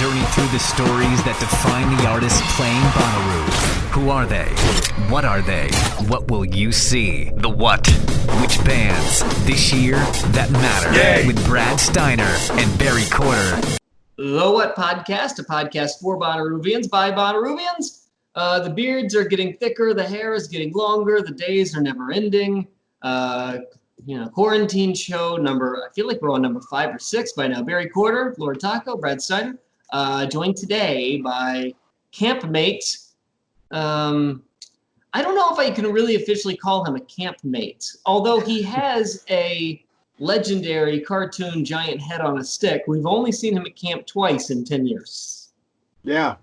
journey through the stories that define the artists playing Bonnaroo. Who are they? What are they? What will you see? The what? Which bands? This year, that matter. Yay. With Brad Steiner and Barry Corder. The What Podcast, a podcast for Bonnaroovians by Bonnaroovians. The beards are getting thicker, the hair is getting longer, the days are never ending. Quarantine show number, I feel like we're on number 5 or 6 by now. Barry Corder, Lord Taco, Brad Steiner, joined today by campmate. I don't know if I can really officially call him a campmate, although he has a legendary cartoon giant head on a stick. We've only seen him at camp twice in 10 years. Yeah,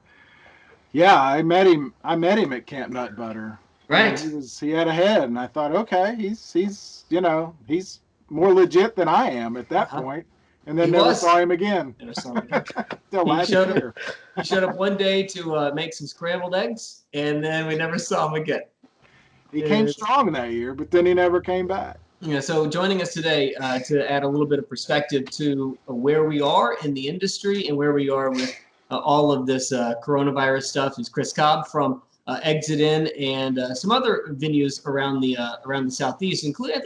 I met him at Camp Nutbutter. Right. He had a head, and I thought, okay, he's more legit than I am at that point. And then never saw him again. Never saw him again. Till last year. He showed up one day to make some scrambled eggs, and then we never saw him again. He came strong that year, but then he never came back. Yeah, so joining us today to add a little bit of perspective to where we are in the industry and where we are with all of this coronavirus stuff is Chris Cobb from Exit In and some other venues around the Southeast, including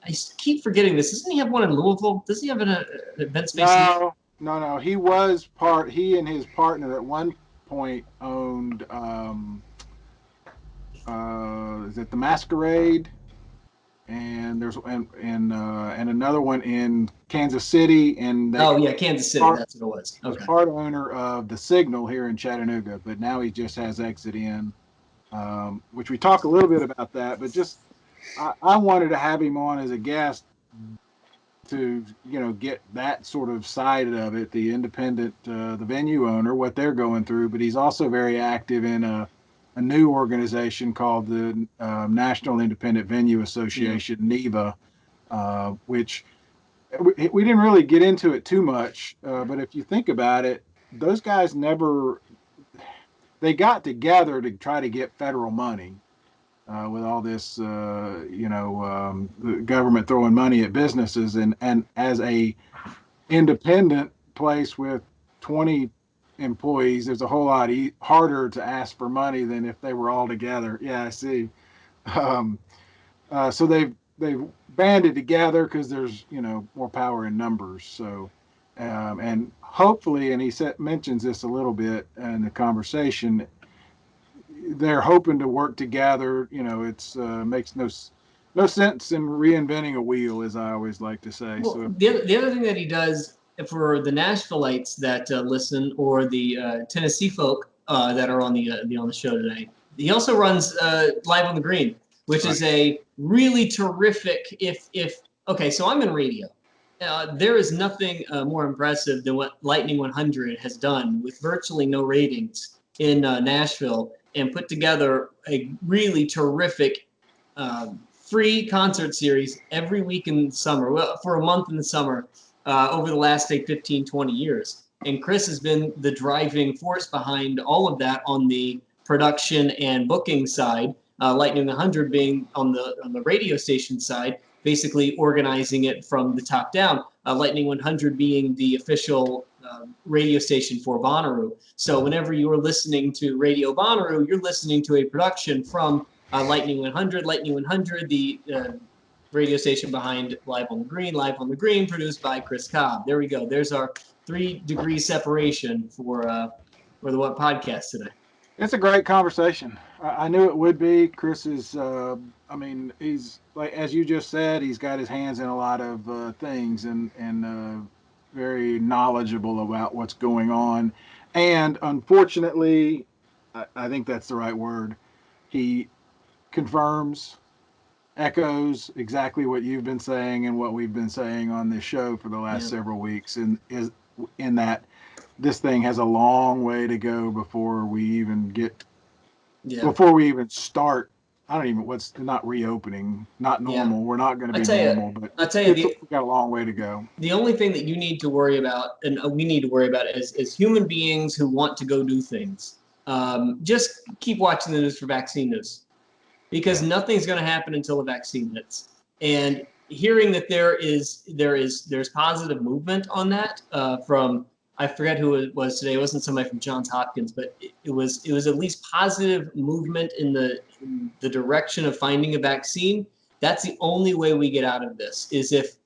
I keep forgetting this. Doesn't he have one in Louisville? Does he have an event space? No. He and his partner at one point owned is it the Masquerade? And there's and another one in Kansas City, and Kansas City. That's what it was. Okay. He's part owner of the Signal here in Chattanooga, but now he just has Exit In, which we talk a little bit about that. But just I wanted to have him on as a guest to get that sort of side of it, the independent, the venue owner, what they're going through. But he's also very active in a new organization called the National Independent Venue Association, NIVA, which we didn't really get into it too much. But if you think about it, those guys they got together to try to get federal money with all this, the government throwing money at businesses. And as a independent place with 20 employees, there's a whole lot harder to ask for money than if they were all together. Yeah, I see. So they've banded together because there's more power in numbers. So and hopefully, and he mentions this a little bit in the conversation, they're hoping to work together. It's makes no sense in reinventing a wheel, as I always like to say. Well, So the other thing that he does for the Nashvilleites that listen, or the Tennessee folk that are on the show today, he also runs Live on the Green, which is a really terrific. So I'm in radio. There is nothing more impressive than what Lightning 100 has done with virtually no ratings in Nashville, and put together a really terrific free concert series every week in summer, for a month in the summer. Over the last, 15, 20 years. And Chris has been the driving force behind all of that on the production and booking side, Lightning 100 being on the radio station side, basically organizing it from the top down, Lightning 100 being the official radio station for Bonnaroo. So whenever you're listening to Radio Bonnaroo, you're listening to a production from Lightning 100. Lightning 100, the radio station behind Live on the Green, produced by Chris Cobb. There we go. There's our 3-degree separation for the What Podcast today. it's a great conversation. I knew it would be. Chris is, he's like, as you just said, he's got his hands in a lot of things and very knowledgeable about what's going on. And unfortunately, I think that's the right word. He confirms, echoes exactly what you've been saying and what we've been saying on this show for the last several weeks, and is in that this thing has a long way to go before we even start. What's not reopening, not normal. We're not going to be normal, but I tell you, we've got a long way to go. The only thing that you need to worry about, and we need to worry about, as human beings who want to go do things, just keep watching the news for vaccine news. Because nothing's going to happen until the vaccine hits. And hearing that there's positive movement on that from I forget who it was today. It wasn't somebody from Johns Hopkins, but it was at least positive movement in the direction of finding a vaccine. That's the only way we get out of this, is if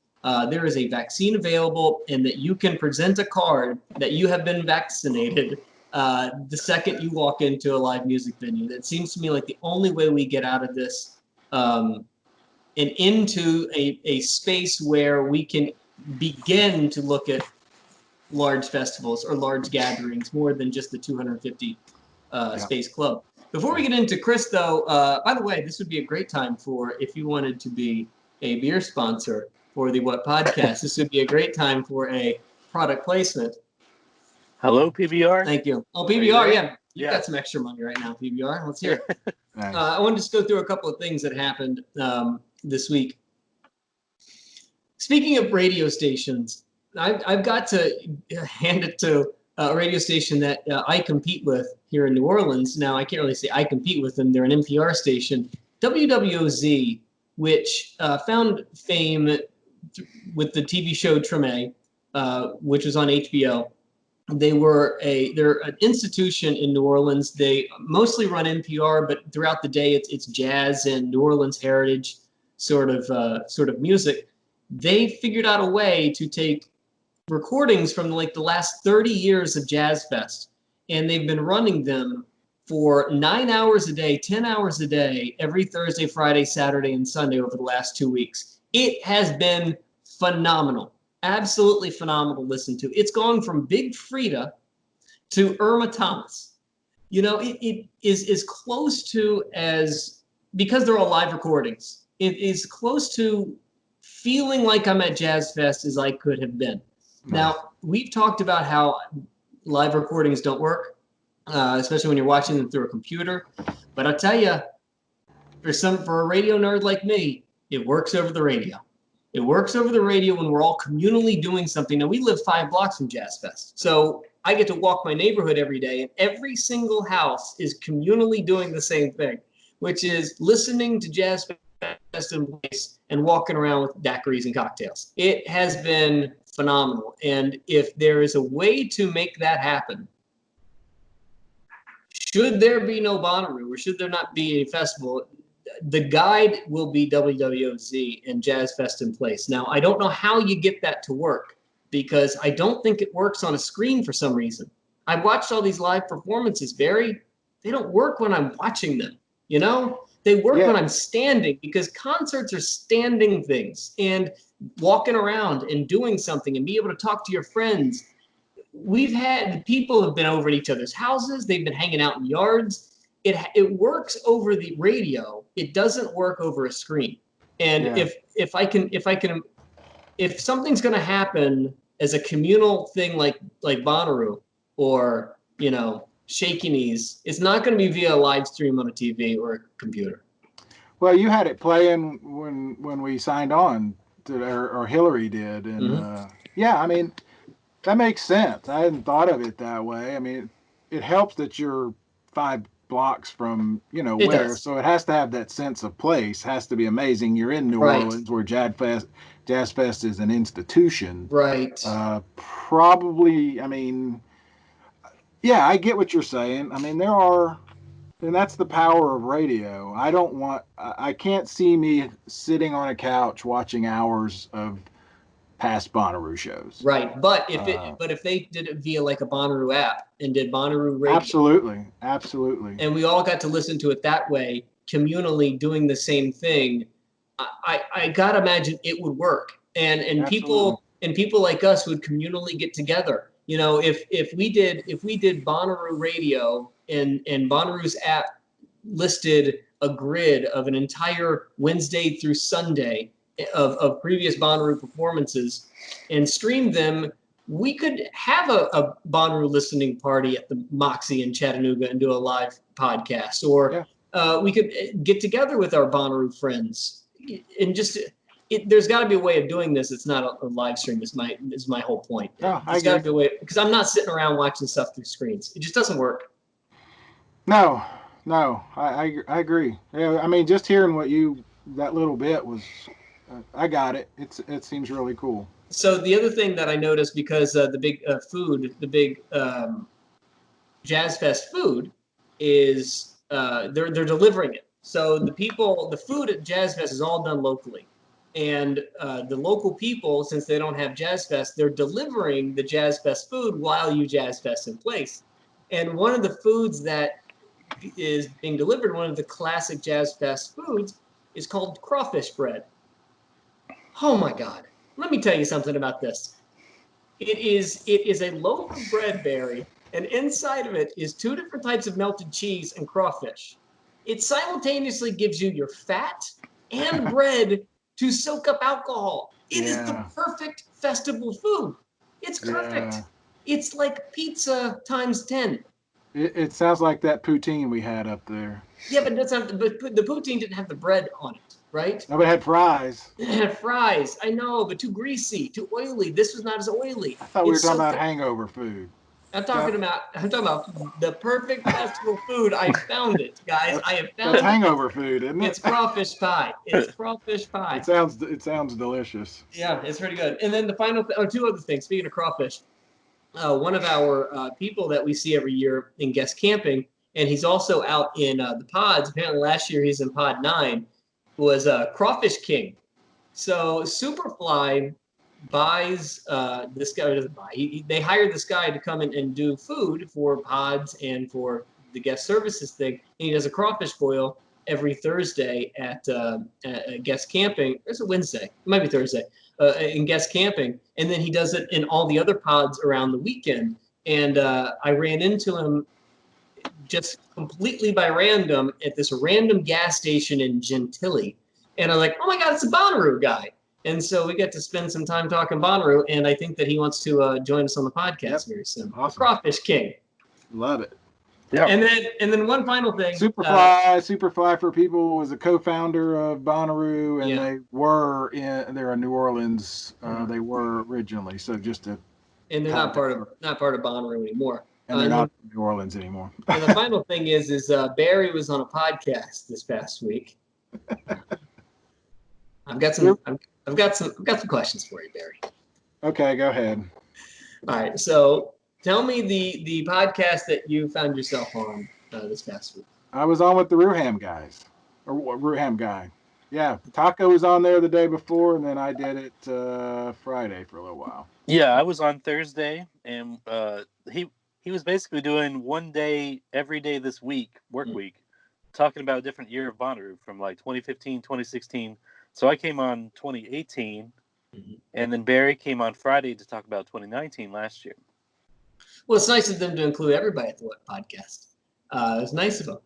there is a vaccine available and that you can present a card that you have been vaccinated the second you walk into a live music venue. That seems to me like the only way we get out of this and into a space where we can begin to look at large festivals or large gatherings more than just the 250 space club. Before we get into Chris, though, by the way, this would be a great time for, if you wanted to be a beer sponsor for the What Podcast, this would be a great time for a product placement. Hello, PBR. Thank you. Oh, PBR, yeah. You've got some extra money right now, PBR. Let's hear it. Nice. I wanted to just go through a couple of things that happened this week. Speaking of radio stations, I've got to hand it to a radio station that I compete with here in New Orleans. Now, I can't really say I compete with them. They're an NPR station, WWOZ, which found fame with the TV show Treme, which was on HBO. They're an institution in New Orleans. They mostly run NPR, but throughout the day, it's jazz and New Orleans heritage sort of music. They figured out a way to take recordings from like the last 30 years of Jazz Fest, and they've been running them for 9 hours a day, 10 hours a day, every Thursday, Friday, Saturday, and Sunday over the last 2 weeks. It has been phenomenal, absolutely phenomenal to listen to. It's gone from Big Frida to Irma Thomas. You know, it is as close to as, because they're all live recordings, it is close to feeling like I'm at Jazz Fest as I could have been. Now, we've talked about how live recordings don't work, especially when you're watching them through a computer. But I'll tell you, for a radio nerd like me, it works over the radio. It works over the radio when we're all communally doing something. Now, we live 5 blocks from Jazz Fest, so I get to walk my neighborhood every day, and every single house is communally doing the same thing, which is listening to Jazz Fest in place and walking around with daiquiris and cocktails. It has been phenomenal. And if there is a way to make that happen, should there be no Bonnaroo or should there not be a festival, the guide will be WWOZ and Jazz Fest in place. Now, I don't know how you get that to work because I don't think it works on a screen for some reason. I've watched all these live performances, Barry. They don't work when I'm watching them, you know? They work when I'm standing, because concerts are standing things, and walking around and doing something and be able to talk to your friends. We've had people have been over at each other's houses. They've been hanging out in yards. It works over the radio. It doesn't work over a screen. And if something's going to happen as a communal thing like Bonnaroo or, you know, Shaky Knees, it's not going to be via a live stream on a TV or a computer. Well, you had it playing when we signed on, or Hillary did, and I mean, that makes sense. I hadn't thought of it that way. I mean, it helps that you're 5 blocks from, you know, so it has to have that sense of place. Has to be amazing. You're in New Orleans, where Jazz Fest is an institution, right? Probably. I mean, yeah, I get what you're saying. I mean, and that's the power of radio. I can't see me sitting on a couch watching hours of past Bonnaroo shows. Right, but if they did it via like a Bonnaroo app and did Bonnaroo radio, absolutely, and we all got to listen to it that way, communally doing the same thing, I gotta imagine it would work, and people like us would communally get together. You know, if we did Bonnaroo radio and Bonnaroo's app listed a grid of an entire Wednesday through Sunday of previous Bonnaroo performances and streamed them, we could have a Bonnaroo listening party at the Moxie in Chattanooga and do a live podcast, or we could get together with our Bonnaroo friends and just. There's got to be a way of doing this. It's not a live stream. Is my whole point. There's got to be a way, because I'm not sitting around watching stuff through screens. It just doesn't work. No, I agree. Yeah, I mean, just hearing that little bit was, I got it. It seems really cool. So the other thing that I noticed, because the big Jazz Fest food is they're delivering it. So the food at Jazz Fest is all done locally, and the local people, since they don't have Jazz Fest, they're delivering the Jazz Fest food while you Jazz Fest in place. And one of the foods that is being delivered, one of the classic Jazz Fest foods, is called Crawfish Bread. Oh my God! Let me tell you something about this. It is a loaf of bread, Barry, and inside of it is 2 different types of melted cheese and crawfish. It simultaneously gives you your fat and bread to soak up alcohol. It is the perfect festival food. It's perfect. Yeah. It's like pizza times 10. It sounds like that poutine we had up there. Yeah, but the poutine didn't have the bread on it, right? No, but it had fries. It had fries. I know, but too greasy, too oily. This was not as oily. I thought we were talking about hangover food. I'm talking about the perfect festival food. I found it, guys. I have found That's it. hangover food, isn't it? It's crawfish pie. It's crawfish pie. It sounds delicious. Yeah, it's pretty good. And then the final 2 other things. Speaking of crawfish, one of our people that we see every year in guest camping, and he's also out in the pods. Apparently last year he's in pod 9, was Crawfish King. So Superfly buys this guy, doesn't buy. They hired this guy to come in and do food for pods and for the guest services thing. And he does a crawfish boil every Thursday at guest camping. It's a Wednesday. It might be Thursday in guest camping. And then he does it in all the other pods around the weekend. And I ran into him just completely by random at this random gas station in Gentilly. And I'm like, oh my God, it's a Bonnaroo guy. And so we get to spend some time talking Bonnaroo, and I think that he wants to join us on the podcast very soon. Awesome. Crawfish King. Love it. Yeah. And then one final thing. Superfly for people was a co-founder of Bonnaroo, and they're in New Orleans. They were originally, so just to. And they're not part of Bonnaroo anymore. And they're not in New Orleans anymore. And the final thing is Barry was on a podcast this past week. I've got some questions for you, Barry. Okay, go ahead. All right, so tell me the podcast that you found yourself on this past week. I was on with the Ruham guys, or Ruham guy. Yeah, Taco was on there the day before, and then I did it Friday for a little while. Yeah, I was on Thursday, and he was basically doing one day every day this week, work week, talking about a different year of Bonnaroo from like 2015, 2016. So I came on 2018, and then Barry came on Friday to talk about 2019 last year. Well, it's nice of them to include everybody at the What Podcast. It's nice of them.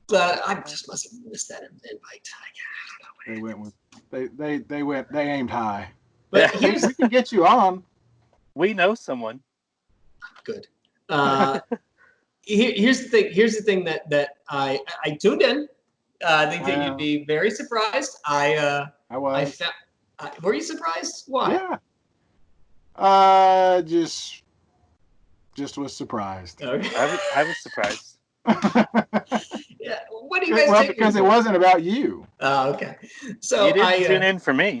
But I just must have missed that invite. They went with they aimed high. But We can get you on. We know someone. Good. Here's the thing that I tuned in. I think that you'd be very surprised. I was. Were you surprised? Why? Yeah. Just was surprised. Okay. I was surprised. Yeah. What do you guys think? Because it wasn't about you. Oh, okay. So you didn't tune in for me.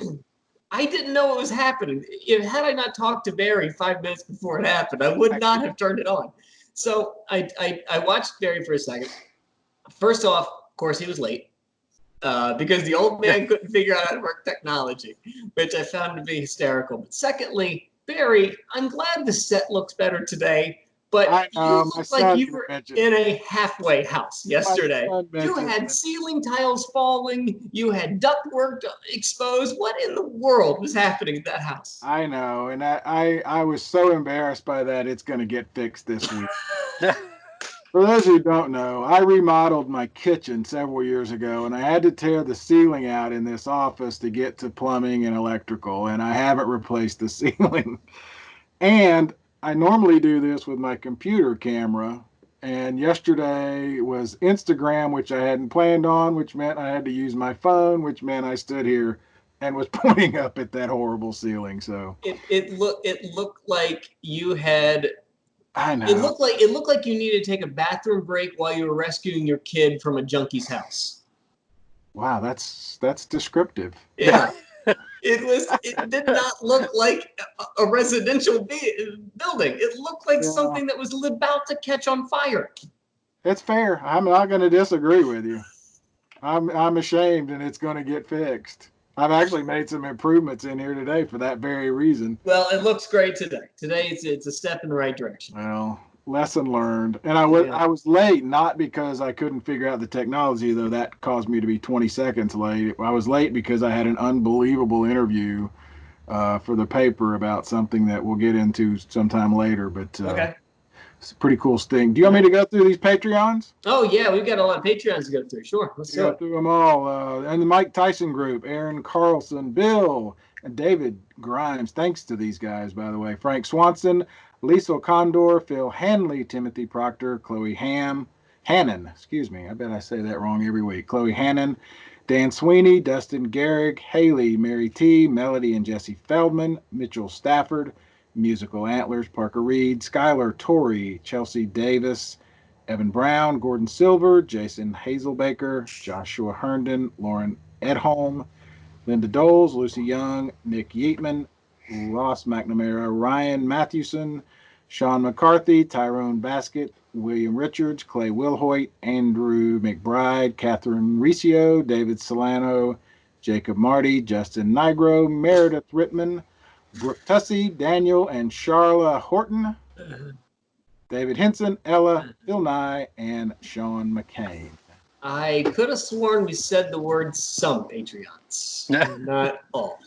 I didn't know what was happening. Had I not talked to Barry 5 minutes before it happened, I would not have turned it on. So I watched Barry for a second. First off, of course, he was late because the old man couldn't figure out how to work technology, which I found to be hysterical. But secondly, Barry, I'm glad the set looks better today, but you look like you were in a halfway house yesterday. You had ceiling tiles falling. You had ductwork exposed. What in the world was happening at that house? I know, and I was so embarrassed by that. It's going to get fixed this week. For those who don't know, I remodeled my kitchen several years ago, and I had to tear the ceiling out in this office to get to plumbing and electrical, and I haven't replaced the ceiling. And I normally do this with my computer camera, and yesterday was Instagram, which I hadn't planned on, which meant I had to use my phone, which meant I stood here and was pointing up at that horrible ceiling. So it looked like you had. I know. It looked like you needed to take a bathroom break while you were rescuing your kid from a junkie's house. Wow, that's descriptive. Yeah. It did not look like a residential building. It looked like something that was about to catch on fire. It's fair. I'm not going to disagree with you. I'm ashamed, and it's going to get fixed. I've actually made some improvements in here today for that very reason. Well, it looks great today. Today it's a step in the right direction. Well, lesson learned. And I was late, not because I couldn't figure out the technology, though that caused me to be 20 seconds late. I was late because I had an unbelievable interview for the paper about something that we'll get into sometime later. But Okay. It's a pretty cool sting. Do you want me to go through these Patreons? Oh, yeah, we've got a lot of Patreons to go through. Sure, let's go through them all. And the Mike Tyson group, Aaron Carlson, Bill, and David Grimes. Thanks to these guys, by the way. Frank Swanson, Lisa Condor, Phil Hanley, Timothy Proctor, Chloe Hannon. Excuse me. I bet I say that wrong every week. Chloe Hannon, Dan Sweeney, Dustin Garrick, Haley, Mary T, Melody and Jesse Feldman, Mitchell Stafford, Musical Antlers, Parker Reed, Skylar Torrey, Chelsea Davis, Evan Brown, Gordon Silver, Jason Hazelbaker, Joshua Herndon, Lauren Edholm, Linda Doles, Lucy Young, Nick Yeatman, Ross McNamara, Ryan Mathewson, Sean McCarthy, Tyrone Baskett, William Richards, Clay Wilhoit, Andrew McBride, Catherine Riccio, David Solano, Jacob Marty, Justin Nigro, Meredith Rittman, Brooke Tussey, Daniel and Charla Horton, David Henson, Ella, Bill Nye, and Sean McCain. I could have sworn we said the word some Patreons, not all.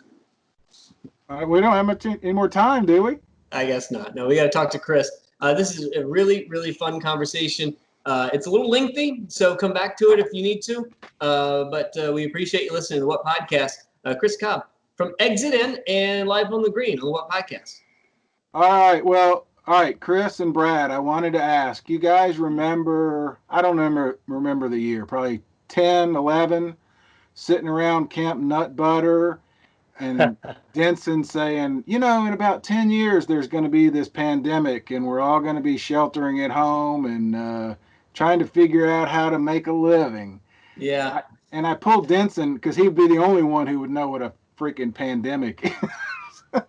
We don't have any more time, do we? I guess not. No, we got to talk to Chris. This is a really, really fun conversation. It's a little lengthy, so come back to it if you need to. But we appreciate you listening to The What Podcast. Chris Cobb from Exit In and Live on the Green on The What Podcast. All right, Chris and Brad, I wanted to ask, you guys remember, I don't remember the year, probably 10, 11, sitting around Camp Nutbutter and Denson saying, in about 10 years, there's going to be this pandemic and we're all going to be sheltering at home and trying to figure out how to make a living. Yeah. And I pulled Denson because he'd be the only one who would know what a freaking pandemic is.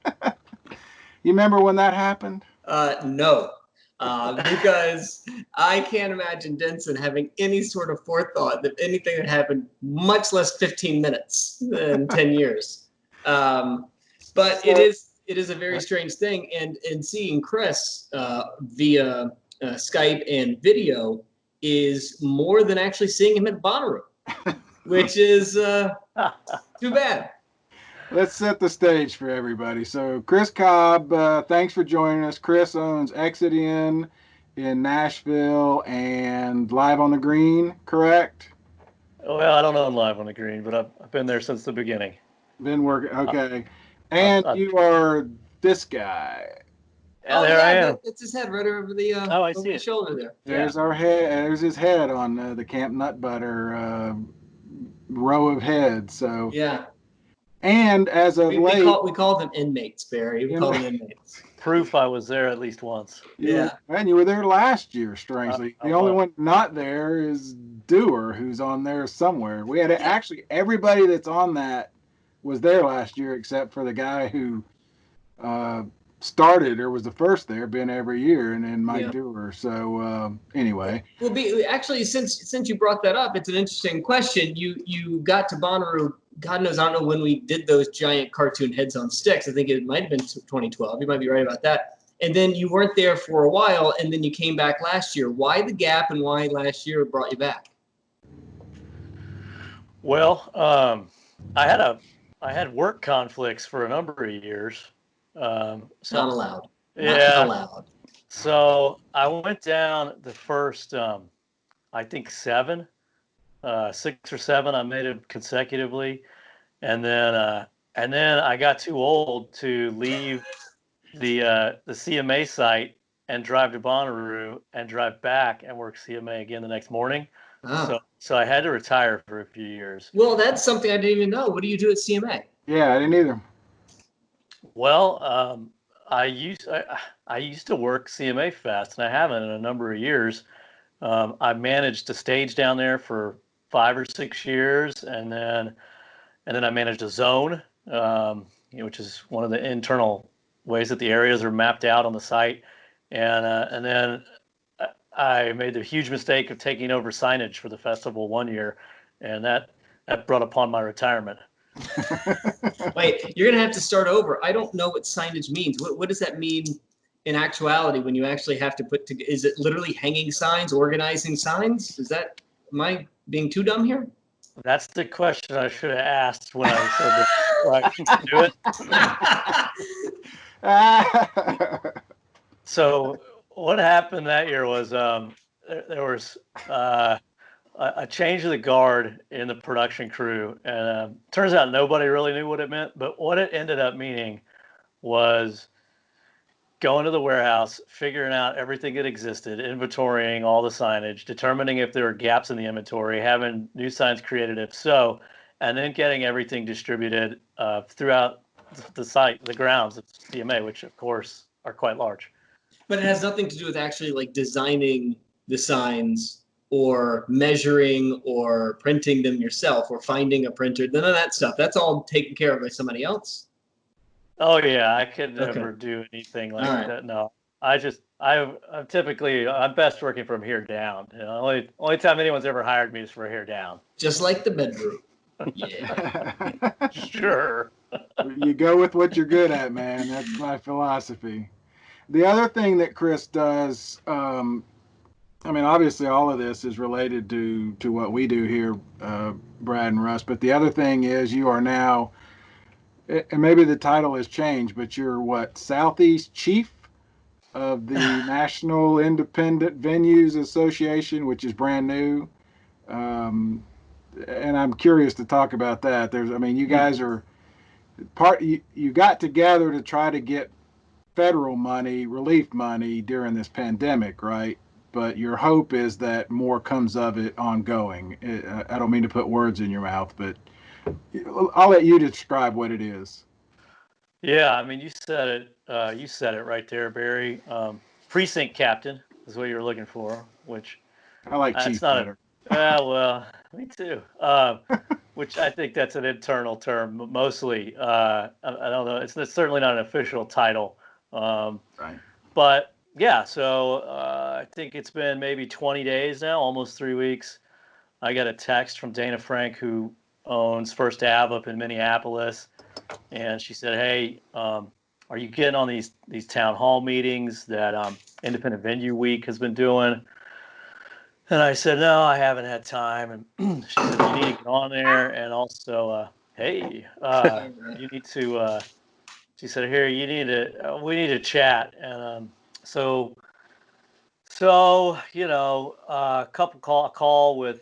You remember when that happened? No. Because I can't imagine Denson having any sort of forethought that anything had happened, much less 15 minutes in 10 years. But it is a very strange thing. And seeing Chris via Skype and video is more than actually seeing him at Bonnaroo, which is too bad. Let's set the stage for everybody. So Chris Cobb, thanks for joining us. Chris owns Exit In Nashville and Live on the Green, correct? Well, I don't own Live on the Green, but I've been there since the beginning. Been working, okay. And you are this guy. Yeah, there I am. It's his head right over the I see the shoulder there. There's our head. There's his head on the Camp Nutbutter row of heads. So yeah. And as of late, we called them inmates, Barry. We called them inmates. Proof I was there at least once. Yeah. And you were there last year, strangely. The only one not there is Dewar, who's on there somewhere. We had actually everybody that's on that was there last year except for the guy who started or was the first there, been every year, and then Mike Dewar. So anyway. Well, actually, since you brought that up, it's an interesting question. You got to Bonnaroo. God knows, I don't know when we did those giant cartoon heads on sticks. I think it might have been 2012. You might be right about that. And then you weren't there for a while, and then you came back last year. Why the gap, and why last year brought you back? Well, I had work conflicts for a number of years. Not allowed. Yeah. Not allowed. So I went down the first, I think 6 or 7. I made it consecutively, and then I got too old to leave the CMA site and drive to Bonnaroo and drive back and work CMA again the next morning. Oh. So I had to retire for a few years. Well, that's something I didn't even know. What do you do at CMA? Yeah, I didn't either. Well, I used to work CMA Fest, and I haven't in a number of years. I managed a stage down there for 5 or 6 years, and then I managed a zone which is one of the internal ways that the areas are mapped out on the site. And then I made the huge mistake of taking over signage for the festival one year, and that brought upon my retirement. Wait, you're gonna have to start over. I don't know what signage means. What does that mean in actuality when you actually have to is it literally hanging signs, organizing signs? Am I being too dumb here? That's the question I should have asked when I said that I do it. So what happened that year was there was a change of the guard in the production crew, and turns out nobody really knew what it meant. But what it ended up meaning was going to the warehouse, figuring out everything that existed, inventorying all the signage, determining if there were gaps in the inventory, having new signs created if so, and then getting everything distributed throughout the site, the grounds of CMA, which of course are quite large. But it has nothing to do with actually like designing the signs or measuring or printing them yourself or finding a printer. None of that stuff. That's all taken care of by somebody else. Oh yeah, I could never do anything like that. No, I'm best working from here down. You know, only time anyone's ever hired me is for here down. Just like the bedroom. Yeah. Sure. You go with what you're good at, man. That's my philosophy. The other thing that Chris does, I mean, obviously all of this is related to what we do here, Brad and Russ. But the other thing is you are now, and maybe the title has changed, but you're what, Southeast Chief of the National Independent Venues Association, which is brand new. And I'm curious to talk about that. You guys are you got together to try to get federal money, relief money during this pandemic, right? But your hope is that more comes of it ongoing. I don't mean to put words in your mouth, but I'll let you describe what it is. Yeah, I mean, you said it. You said it right there, Barry. Precinct captain is what you're looking for, which I like chief better. Well, me too. Which I think that's an internal term mostly. I don't know. It's certainly not an official title. Right. But yeah, so I think it's been maybe 20 days now, almost 3 weeks. I got a text from Dana Frank, who owns First Ave up in Minneapolis, and she said, "Hey, are you getting on these town hall meetings that Independent Venue Week has been doing?" And I said, "No, I haven't had time." And she said, "You need to get on there, and also, hey, you need to." She said, "Here, we need to chat." And so a call with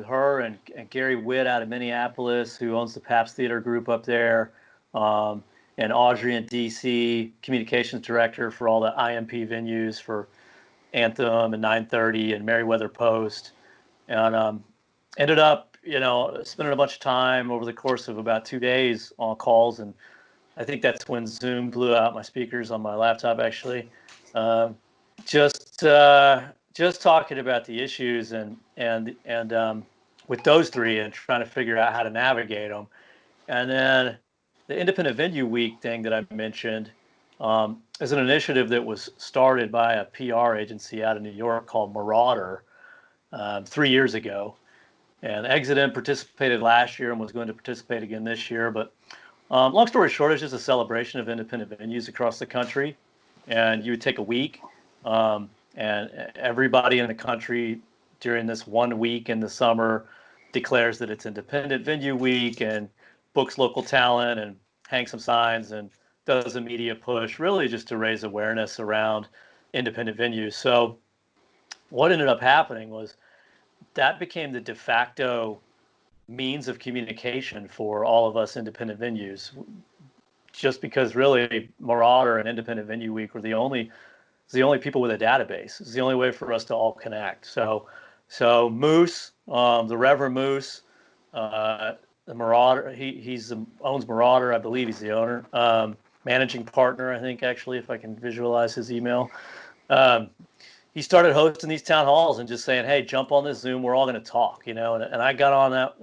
her and Gary Witt out of Minneapolis, who owns the Pabst Theater Group up there, and Audrey in DC, communications director for all the IMP venues for Anthem and 930 and Merriweather Post, and ended up spending a bunch of time over the course of about 2 days on calls. And I think that's when Zoom blew out my speakers on my laptop, actually. Just talking about the issues and with those three and trying to figure out how to navigate them. And then the Independent Venue Week thing that I mentioned is an initiative that was started by a PR agency out of New York called Marauder 3 years ago. And Exit participated last year and was going to participate again this year. But long story short, it's just a celebration of independent venues across the country. And you would take a week, and everybody in the country during this 1 week in the summer declares that it's Independent Venue Week and books local talent and hangs some signs and does a media push, really just to raise awareness around independent venues. So what ended up happening was that became the de facto means of communication for all of us independent venues, just because really Marauder and Independent Venue Week were the only people with a database. It's the only way for us to all connect. So Moose, the Reverend Moose, the Marauder, he owns Marauder. I believe he's the owner, managing partner, I think, actually, if I can visualize his email. He started hosting these town halls and just saying, "Hey, jump on this Zoom. We're all going to talk," And I got on that.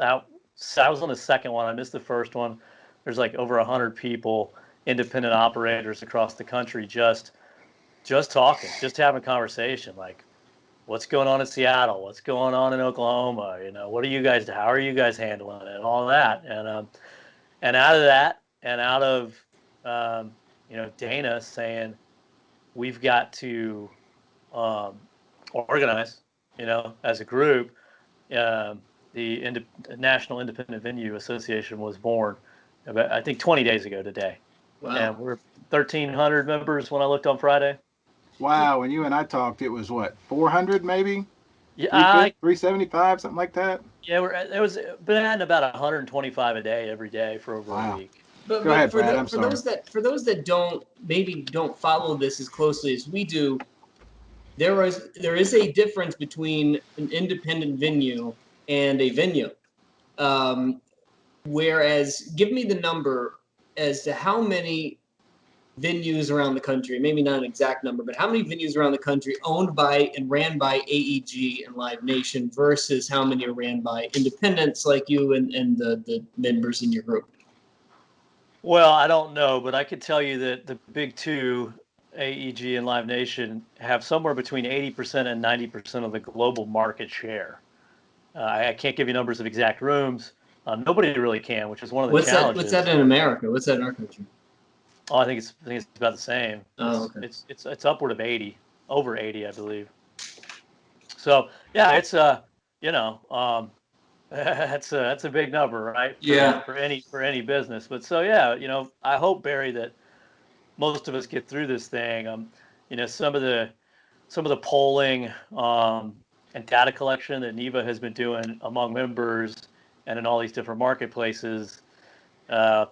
I was on the second one. I missed the first one. there's like over 100 people, independent operators across the country, just talking, just having conversation, like what's going on in Seattle, what's going on in Oklahoma, what are you guys, how are you guys handling it, and all that, and out of that, and out of Dana saying we've got to organize, as a group. The National Independent Venue Association was born about, I think, 20 days ago today. Wow. And we're 1,300 members when I looked on Friday. Wow. When you and I talked, it was what, 400 maybe? Yeah, 375, something like that? Yeah, it was been at about 125 a day every day for over a week. But, Go ahead, for Brad. I'm sorry. For those that don't follow this as closely as we do, there is a difference between an independent venue and a venue. Whereas, give me the number as to how many venues around the country, maybe not an exact number, but how many venues around the country owned by and ran by AEG and Live Nation versus how many are ran by independents like you and the members in your group? Well, I don't know, but I could tell you that the big two, AEG and Live Nation, have somewhere between 80% and 90% of the global market share. I can't give you numbers of exact rooms. Nobody really can, which is one of the challenges. What's that in America? What's that in our country? Oh, I think it's about the same. Oh, okay. It's upward of 80, over 80, I believe. So yeah, it's that's a big number, right? For any business. But so yeah, I hope, Barry, that most of us get through this thing. Some of the polling and data collection that NIVA has been doing among members and in all these different marketplaces,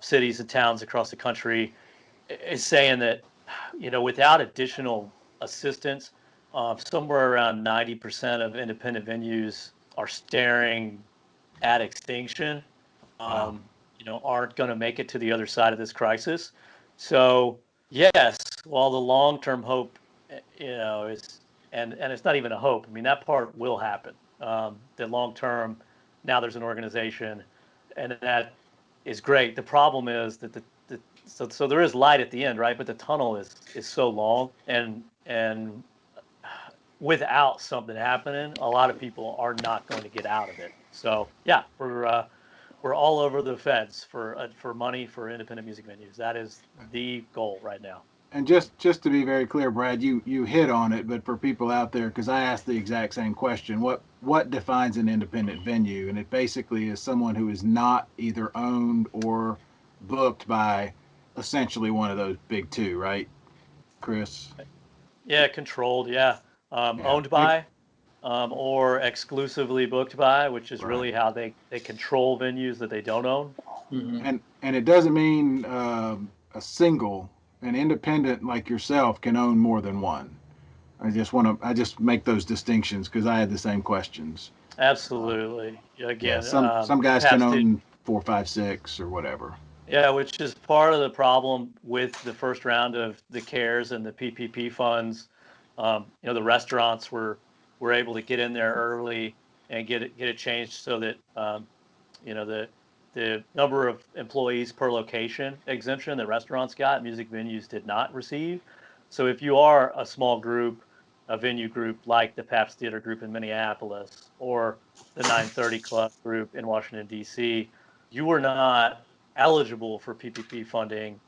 cities and towns across the country, is saying that, without additional assistance, somewhere around 90% of independent venues are staring at extinction, aren't going to make it to the other side of this crisis. So yes, while the long-term hope, is, and it's not even a hope. I mean, that part will happen. The long-term, now there's an organization, and that is great. The problem is that so there is light at the end, right? But the tunnel is so long, and without something happening, a lot of people are not going to get out of it. So yeah, we're all over the feds for money for independent music venues. That is the goal right now. And just to be very clear, Brad, you hit on it, but for people out there, because I asked the exact same question, what defines an independent venue? And it basically is someone who is not either owned or booked by essentially one of those big two, right, Chris? Yeah, controlled. Yeah, owned by, or exclusively booked by, which is really how they control venues that they don't own. Mm-hmm. And it doesn't mean an independent like yourself can own more than one. I just make those distinctions because I had the same questions. Absolutely. Again, some guys can own 4, 5, 6 or whatever. Yeah, which is part of the problem with the first round of the CARES and the PPP funds. The restaurants were able to get in there early and get it changed so that the number of employees per location exemption that restaurants got, music venues did not receive. So if you are a small group, a venue group like the Pabst Theater Group in Minneapolis or the 930 Club Group in Washington, D.C., you were not eligible for PPP funding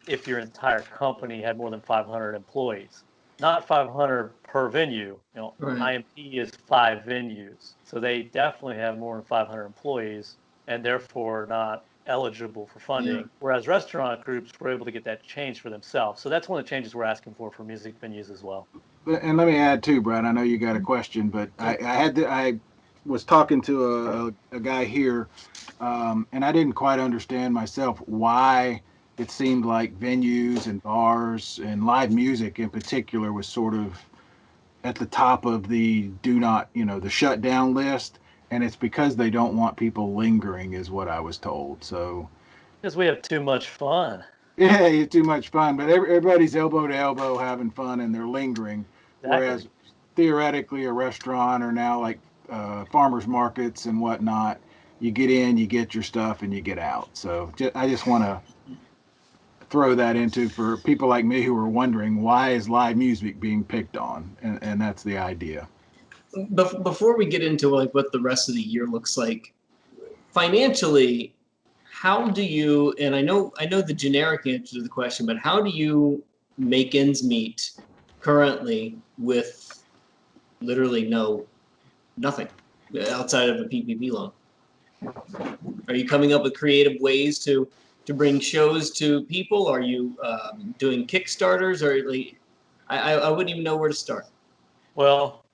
if your entire company had more than 500 employees. Not 500 per venue. Right. IMP is 5 venues. So they definitely have more than 500 employees and therefore not eligible for funding. Yeah. Whereas restaurant groups were able to get that changed for themselves. So that's one of the changes we're asking for music venues as well. And let me add too, Brad, I know you got a question, but I was talking to a guy here, and I didn't quite understand myself why it seemed like venues and bars and live music in particular was sort of at the top of the the shutdown list. And it's because they don't want people lingering is what I was told. So because we have too much fun. Yeah, it's too much fun, but everybody's elbow to elbow having fun and they're lingering. Exactly. Whereas theoretically a restaurant or now like farmers markets and whatnot, you get in, you get your stuff, and you get out. So I just want to throw that into for people like me who are wondering why is live music being picked on, and that's the idea. Before we get into like what the rest of the year looks like financially, how do you, and I know the generic answer to the question, but how do you make ends meet currently with literally nothing outside of a PPP loan? Are you coming up with creative ways to bring shows to people? Are you doing Kickstarters? Or like, I wouldn't even know where to start. Well,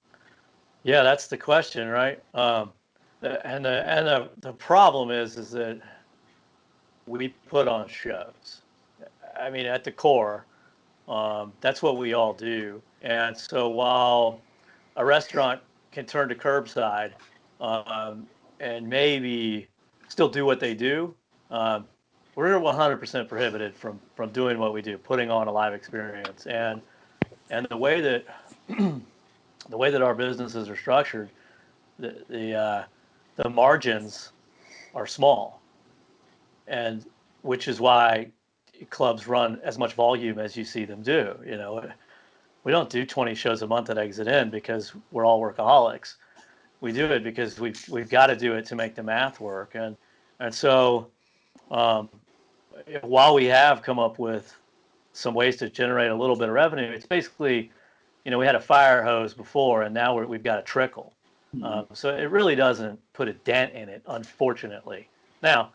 yeah, that's the question, right? And the problem is that we put on shows. I mean, at the core, that's what we all do. And so while a restaurant can turn to curbside and maybe still do what they do, we're 100% prohibited from doing what we do, putting on a live experience. And the way that our businesses are structured, the margins are small, and which is why clubs run as much volume as you see them do. You know, we don't do 20 shows a month at Exit In because we're all workaholics. We do it because we've got to do it to make the math work. And so while we have come up with some ways to generate a little bit of revenue, it's basically, you know, we had a fire hose before, and now we've got a trickle. So it really doesn't put a dent in it, unfortunately. Now,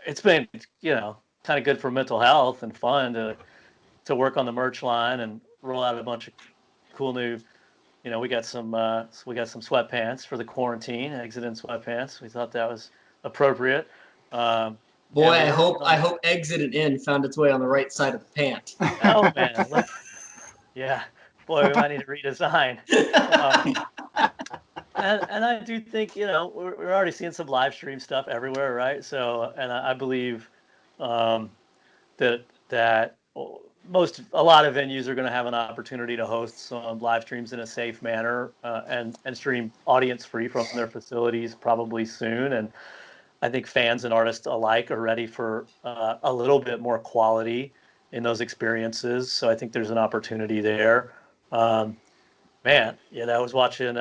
it's been, you know, kind of good for mental health and fun to work on the merch line and roll out a bunch of cool new, you know, we got some sweatpants for the quarantine, Exit In sweatpants. We thought that was appropriate. Boy, I hope Exit In found its way on the right side of the pant. Oh man, yeah, boy, we might need to redesign. And I do think, you know, we're already seeing some live stream stuff everywhere, right? So, and I believe that a lot of venues are going to have an opportunity to host some live streams in a safe manner and stream audience free from their facilities probably soon. And I think fans and artists alike are ready for a little bit more quality in those experiences. So I think there's an opportunity there. Man, you know, I was watching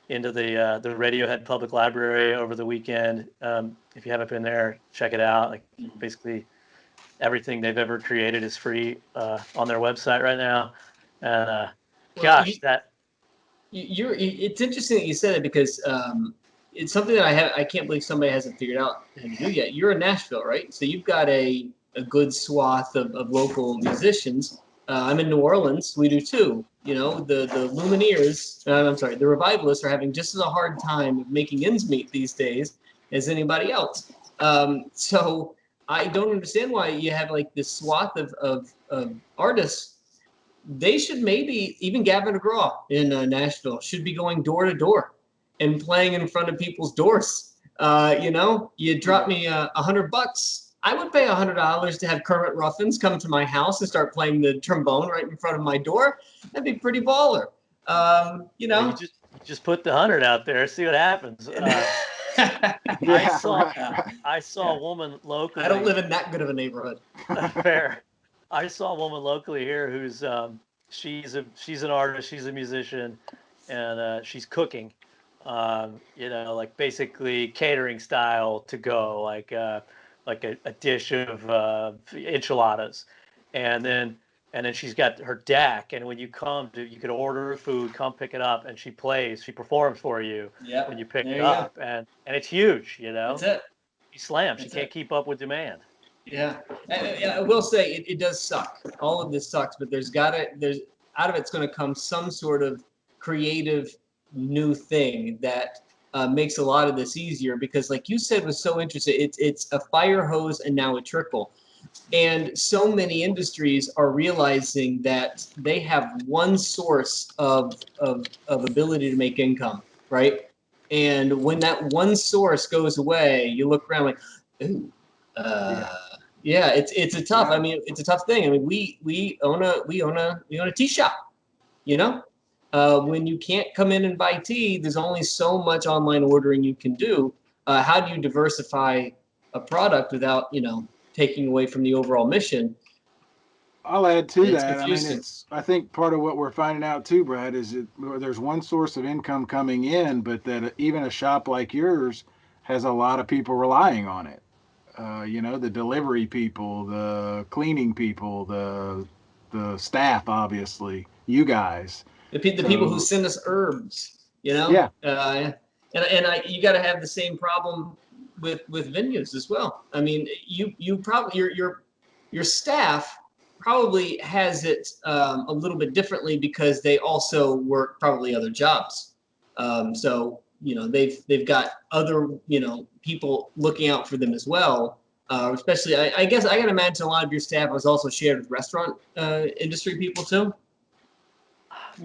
into the Radiohead Public Library over the weekend. If you haven't been there, check it out. Like basically everything they've ever created is free on their website right now. And it's interesting that you said it because it's something that I can't believe somebody hasn't figured out how to do yet. You're in Nashville, right? So you've got a good swath of local musicians. I'm in New Orleans. We do too. You know, the Lumineers, the Revivalists are having just as a hard time making ends meet these days as anybody else. So I don't understand why you have like this swath of artists. They should maybe, even Gavin DeGraw in Nashville, should be going door to door and playing in front of people's doors. You know, you drop me $100. I would pay $100 to have Kermit Ruffins come to my house and start playing the trombone right in front of my door. That'd be pretty baller. You know, you just put the 100 out there, see what happens. I saw a woman locally. I don't live in that good of a neighborhood. Fair. I saw a woman locally here who's she's an artist, she's a musician, and she's cooking. You know, like basically catering style to go, like a dish of enchiladas, and then she's got her deck, and when you come you could order food, come pick it up, and she performs for you when you pick it up, and it's huge, you know. That's it. She slams. She can't keep up with demand. Yeah, I will say it does suck. All of this sucks, but there's out of it's going to come some sort of creative new thing that makes a lot of this easier, because like you said was so interesting, it's a fire hose and now a trickle. And so many industries are realizing that they have one source of ability to make income, right? And when that one source goes away, you look around like, ooh, yeah, it's a tough. I mean, it's a tough thing. I mean, we own a tea shop, you know. When you can't come in and buy tea, there's only so much online ordering you can do. how do you diversify a product without, taking away from the overall mission? I'll add to It's that. confusing. I think part of what we're finding out too, Brad, is that there's one source of income coming in, but that even a shop like yours has a lot of people relying on it. The delivery people, the cleaning people, the staff, obviously, you guys. The people who send us herbs, Yeah. You got to have the same problem with venues as well. I mean, you probably your staff probably has it a little bit differently because they also work probably other jobs. So they've got other people looking out for them as well. Especially, I guess I can imagine a lot of your staff was also shared with restaurant industry people too.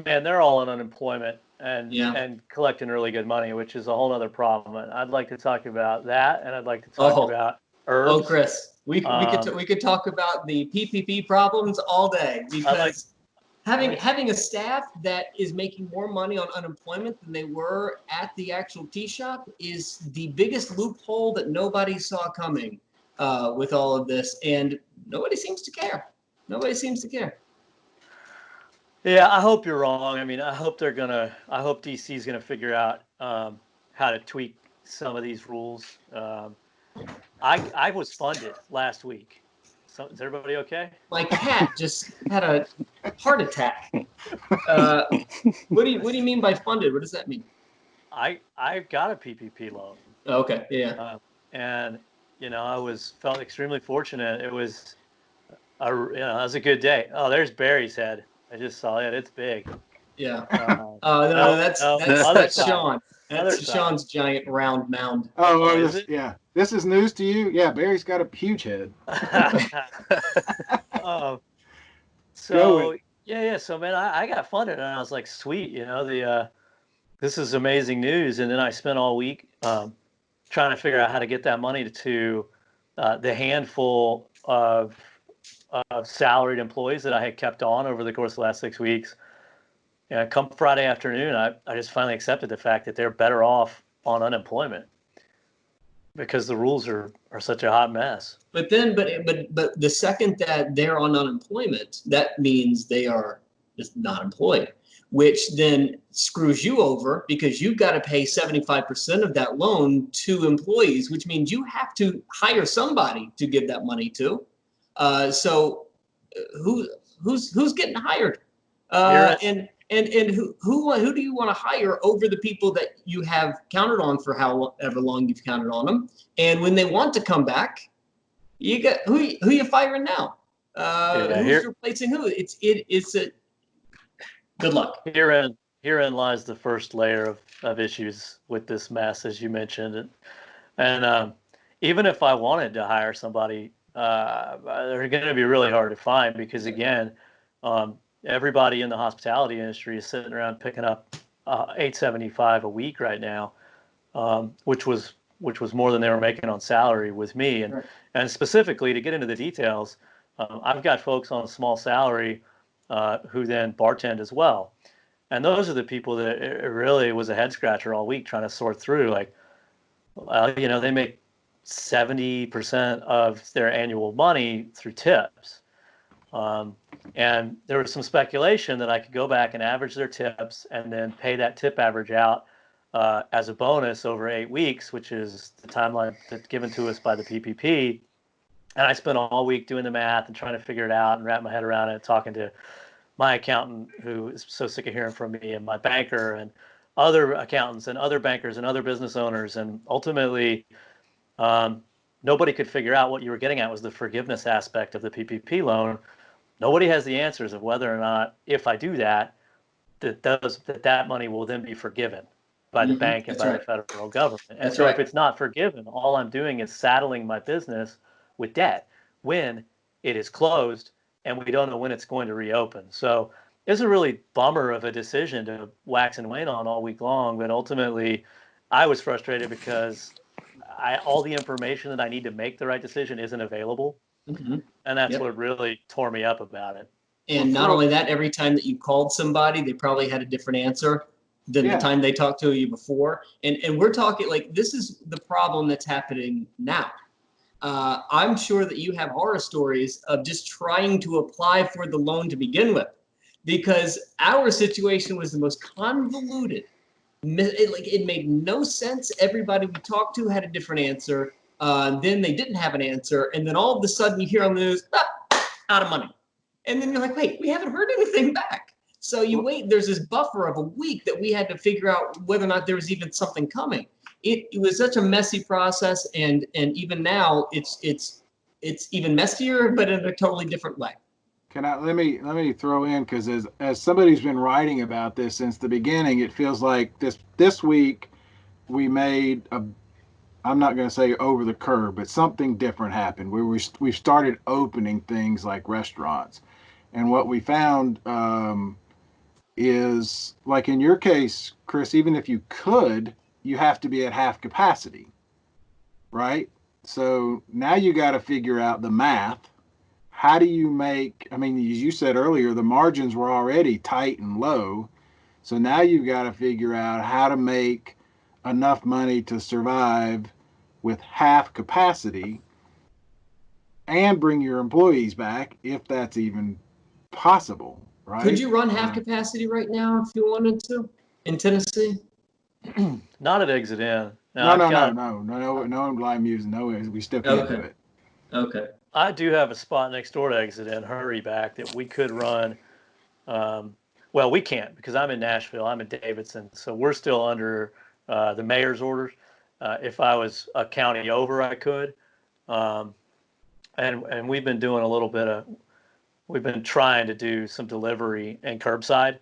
Man, they're all on unemployment and Yeah. and collecting really good money, which is a whole other problem. And I'd like to talk about that, and I'd like to talk about herbs. Oh, Chris, we could talk about the PPP problems all day because having a staff that is making more money on unemployment than they were at the actual tea shop is the biggest loophole that nobody saw coming with all of this, and nobody seems to care. Yeah, I hope you're wrong. I mean, I hope DC is gonna figure out how to tweak some of these rules. I was funded last week. So is everybody okay? My cat just had a heart attack. What do you mean by funded? What does that mean? I got a PPP loan. Oh, okay, yeah. And I felt extremely fortunate. It was it was a good day. Oh, there's Barry's head. I just saw it. It's big. Yeah. No, that's Sean. That's Sean's giant round mound. Oh, is it? Yeah. This is news to you? Yeah, Barry's got a huge head. So man, I got funded, and I was like, sweet, this is amazing news. And then I spent all week trying to figure out how to get that money to the handful of salaried employees that I had kept on over the course of the last 6 weeks. And come Friday afternoon, I just finally accepted the fact that they're better off on unemployment because the rules are such a hot mess. But the second that they're on unemployment, that means they are just not employed, which then screws you over because you've got to pay 75% of that loan to employees, which means you have to hire somebody to give that money to. So who's getting hired? And who do you want to hire over the people that you have counted on for however long you've counted on them? And when they want to come back, you got who you firing now? Who's replacing who? It's a good luck. Herein lies the first layer of issues with this mess, as you mentioned, and even if I wanted to hire somebody, they're going to be really hard to find because again. Everybody in the hospitality industry is sitting around picking up $875 a week right now, which was more than they were making on salary with me. And specifically to get into the details, I've got folks on a small salary who then bartend as well. And those are the people that it really was a head scratcher all week trying to sort through. Like, they make 70% of their annual money through tips. And there was some speculation that I could go back and average their tips and then pay that tip average out as a bonus over 8 weeks, which is the timeline that's given to us by the PPP. And I spent all week doing the math and trying to figure it out and wrap my head around it, talking to my accountant who is so sick of hearing from me and my banker and other accountants and other bankers and other business owners. And ultimately, nobody could figure out what you were getting at was the forgiveness aspect of the PPP loan. Nobody has the answers of whether or not, if I do that, that money will then be forgiven by the bank and by the federal government. And so if it's not forgiven, all I'm doing is saddling my business with debt when it is closed and we don't know when it's going to reopen. So it's a really bummer of a decision to wax and wane on all week long. But ultimately, I was frustrated because all the information that I need to make the right decision isn't available. Mm-hmm. And that's what really tore me up about it. And not only that, every time that you called somebody, they probably had a different answer. than Yeah. the time they talked to you before. And we're talking like this is the problem that's happening now. I'm sure that you have horror stories of just trying to apply for the loan to begin with, because our situation was the most convoluted. It made no sense. Everybody we talked to had a different answer. Then they didn't have an answer, and then all of a sudden you hear on the news, out of money, and then you're like, wait, we haven't heard anything back. So you wait. There's this buffer of a week that we had to figure out whether or not there was even something coming. It was such a messy process, and even now it's even messier, but in a totally different way. Let me throw in, because as somebody who's been writing about this since the beginning, it feels like this week we made a, I'm not going to say over the curve, but something different happened. We started opening things like restaurants, and what we found is, like in your case, Chris, even if you could, you have to be at half capacity, right? So now you got to figure out the math. How do you make, I mean, as you said earlier, the margins were already tight and low. So now you've got to figure out how to make enough money to survive with half capacity and bring your employees back, if that's even possible, right? Could you run half capacity right now if you wanted to in Tennessee? Not at Exit In. No live music. No, we still can't do it. Okay. I do have a spot next door to Exit In, Hurry Back, that we could run. Well, we can't because I'm in Nashville. I'm in Davidson, so we're still under the mayor's orders. If I was a county over, I could. And we've been doing a little bit of. We've been trying to do some delivery and curbside.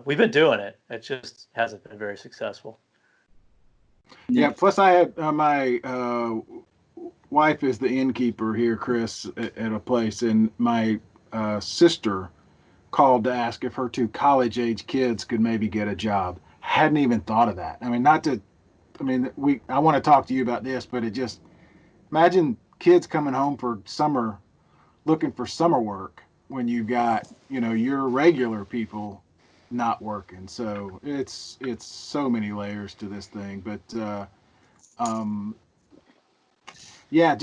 We've been doing it. It just hasn't been very successful. Yeah. Plus, I had my wife is the innkeeper here, Chris, at a place, and my sister called to ask if her two college-age kids could maybe get a job. Hadn't even thought of that. I mean, I want to talk to you about this, but it just, imagine kids coming home for summer, looking for summer work when you've got, your regular people not working. So it's so many layers to this thing, but yeah,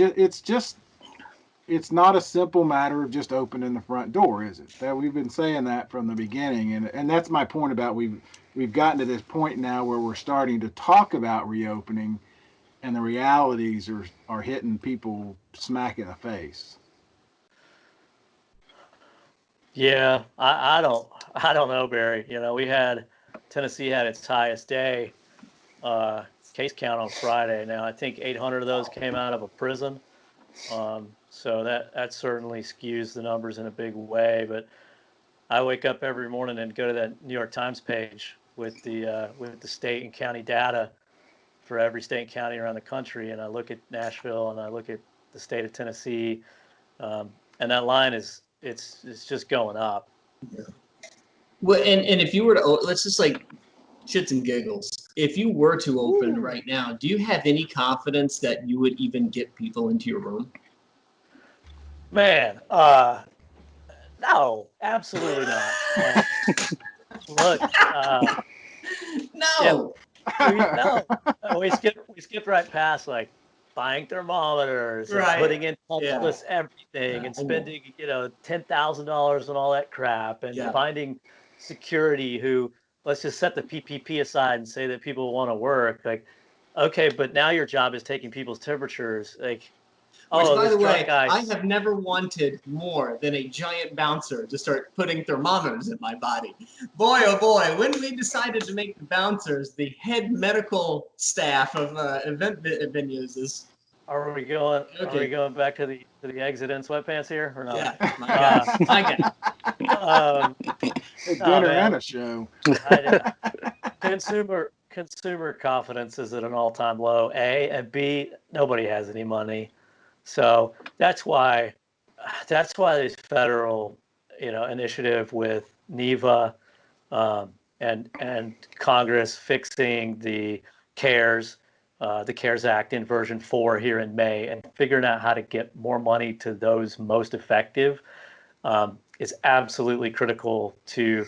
it's not a simple matter of just opening the front door, is it? That we've been saying that from the beginning, and that's my point about we've gotten to this point now where we're starting to talk about reopening, and the realities are hitting people smack in the face. Yeah, I don't know, Barry. Tennessee had its highest day case count on Friday. Now I think 800 of those came out of a prison. So that certainly skews the numbers in a big way. But I wake up every morning and go to that New York Times page with the state and county data for every state and county around the country, and I look at Nashville and I look at the state of Tennessee, and that line it's just going up. Yeah. Well, and if you were to, let's just like shits and giggles, if you were to open right now, do you have any confidence that you would even get people into your room? Man, no, absolutely not. Look, no. Yeah, we skipped right past like buying thermometers, and putting in touchless everything, and spending $10,000 on all that crap, and finding security who, let's just set the PPP aside and say that people want to work. Like, okay, but now your job is taking people's temperatures. Like, which, by the way, I have never wanted more than a giant bouncer to start putting thermometers in my body. Boy, oh boy, when we decided to make the bouncers the head medical staff of event venues is. Are we going? Okay. Are we going back to the exit in sweatpants here or not? Yeah, my gosh, I get dinner and a show. Consumer confidence is at an all-time low. A and B, nobody has any money. So that's why this federal, initiative with NIVA and Congress fixing the CARES Act in version 4 here in May, and figuring out how to get more money to those most effective is absolutely critical to.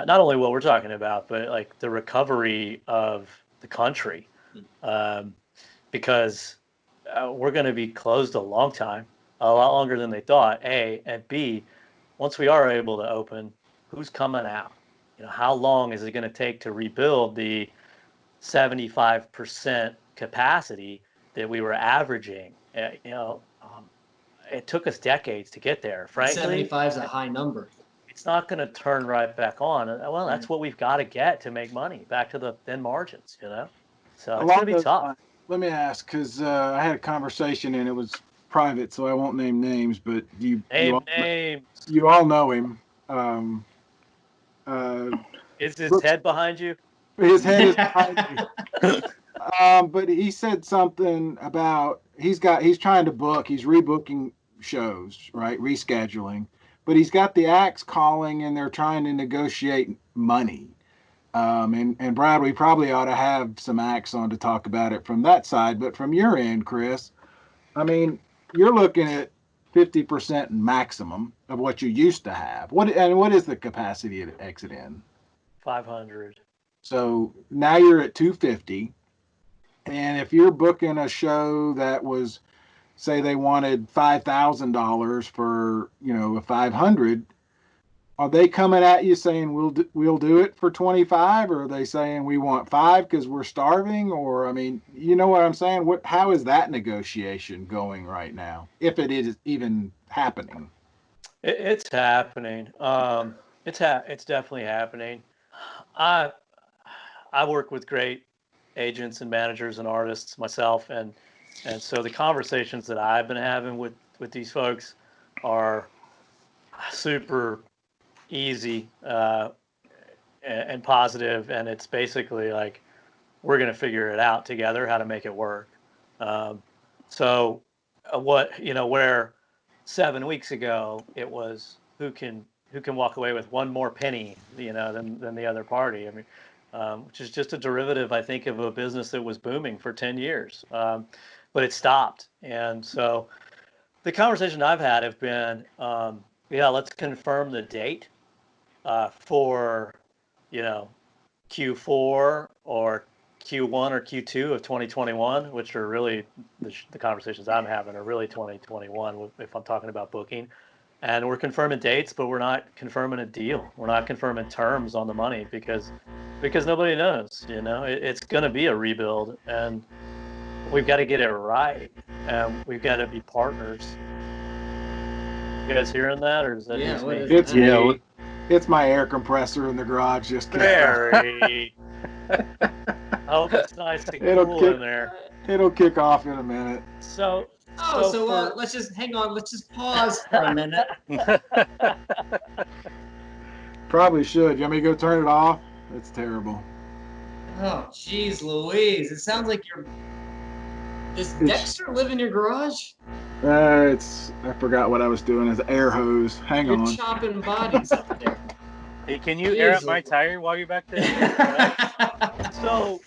not only what we're talking about, but like the recovery of the country, because we're going to be closed a long time, a lot longer than they thought. A, and B, once we are able to open, who's coming out? How long is it going to take to rebuild the 75% capacity that we were averaging? It took us decades to get there. Frankly, 75 is a high number. It's not going to turn right back on. Well, that's what we've got to get to make money, back to the thin margins, So it's going to be tough. Let me ask, because I had a conversation and it was private, so I won't name names, but you all know him. Is his head behind you? His head is behind me. But he said something about he's trying to book, he's rebooking shows, right? Rescheduling. But he's got the acts calling and they're trying to negotiate money. And Brad, we probably ought to have some acts on to talk about it from that side. But from your end, Chris, I mean, you're looking at 50% maximum of what you used to have. What is the capacity at Exit Inn? 500. So now you're at 250. And if you're booking a show that was, say they wanted $5,000 for, a 500, are they coming at you saying we'll do it for 25, or are they saying we want 5 because we're starving? Or, I mean, you know what I'm saying? How is that negotiation going right now, if it is even happening? It's happening. It's definitely happening. I work with great agents and managers and artists myself, and so the conversations that I've been having with these folks are super easy and positive, and it's basically like we're going to figure it out together how to make it work. So where 7 weeks ago it was who can walk away with one more penny than the other party. I mean, which is just a derivative, I think, of a business that was booming for 10 years. But it stopped. And so the conversation I've had have been, let's confirm the date for, Q4 or Q1 or Q2 of 2021, which are really the conversations I'm having are really 2021 if I'm talking about booking. And we're confirming dates, but we're not confirming a deal. We're not confirming terms on the money because nobody knows. It's going to be a rebuild, and we've got to get it right, and we've got to be partners. You guys hearing that, or is that just me? It's me. It's my air compressor in the garage just Very. I hope it's nice and cool in there. It'll kick off in a minute. So let's just hang on. Let's just pause for a minute. Probably should. You want me to go turn it off? It's terrible. Oh, jeez, Louise! It sounds like Does Dexter live in your garage? I forgot what I was doing. As air hose. Hang on. You're chopping bodies up there. Hey, can you air up my tire while you're back there? So,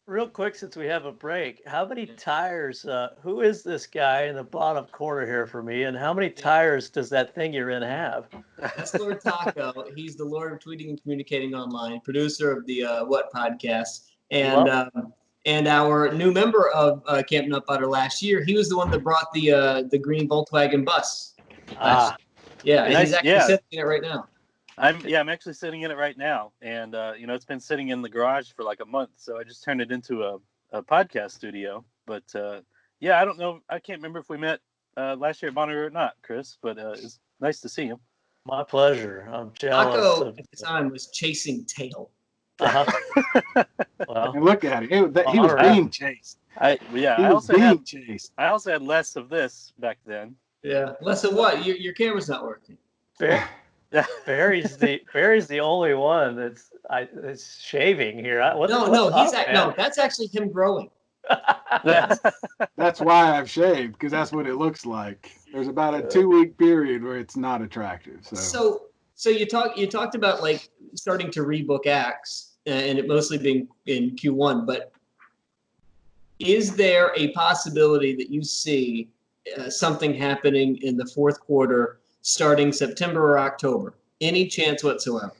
real quick, since we have a break, how many tires, who is this guy in the bottom corner here for me, and how many tires does that thing you're in have? That's Lord Taco. He's the Lord of tweeting and communicating online, producer of the What Podcast, and our new member of Camp Nutbutter last year. He was the one that brought the green Volkswagen bus. And he's actually sitting in it right now. I'm actually sitting in it right now, and it's been sitting in the garage for like a month, so I just turned it into a podcast studio. But I don't know, I can't remember if we met last year at Bonnaroo or not, Chris, but it's nice to see him. My pleasure. I'm jealous. Taco at the time was chasing tail. Well, and look at him. He was being chased. I also had less of this back then. Yeah, less of what? Your camera's not working. Barry's the only one that's shaving here. That's actually him growing. That's why I've shaved, because that's what it looks like. There's about a 2-week period where it's not attractive. So you talked about like starting to rebook acts and it mostly being in Q1, but is there a possibility that you see something happening in the fourth quarter starting September or October? Any chance whatsoever?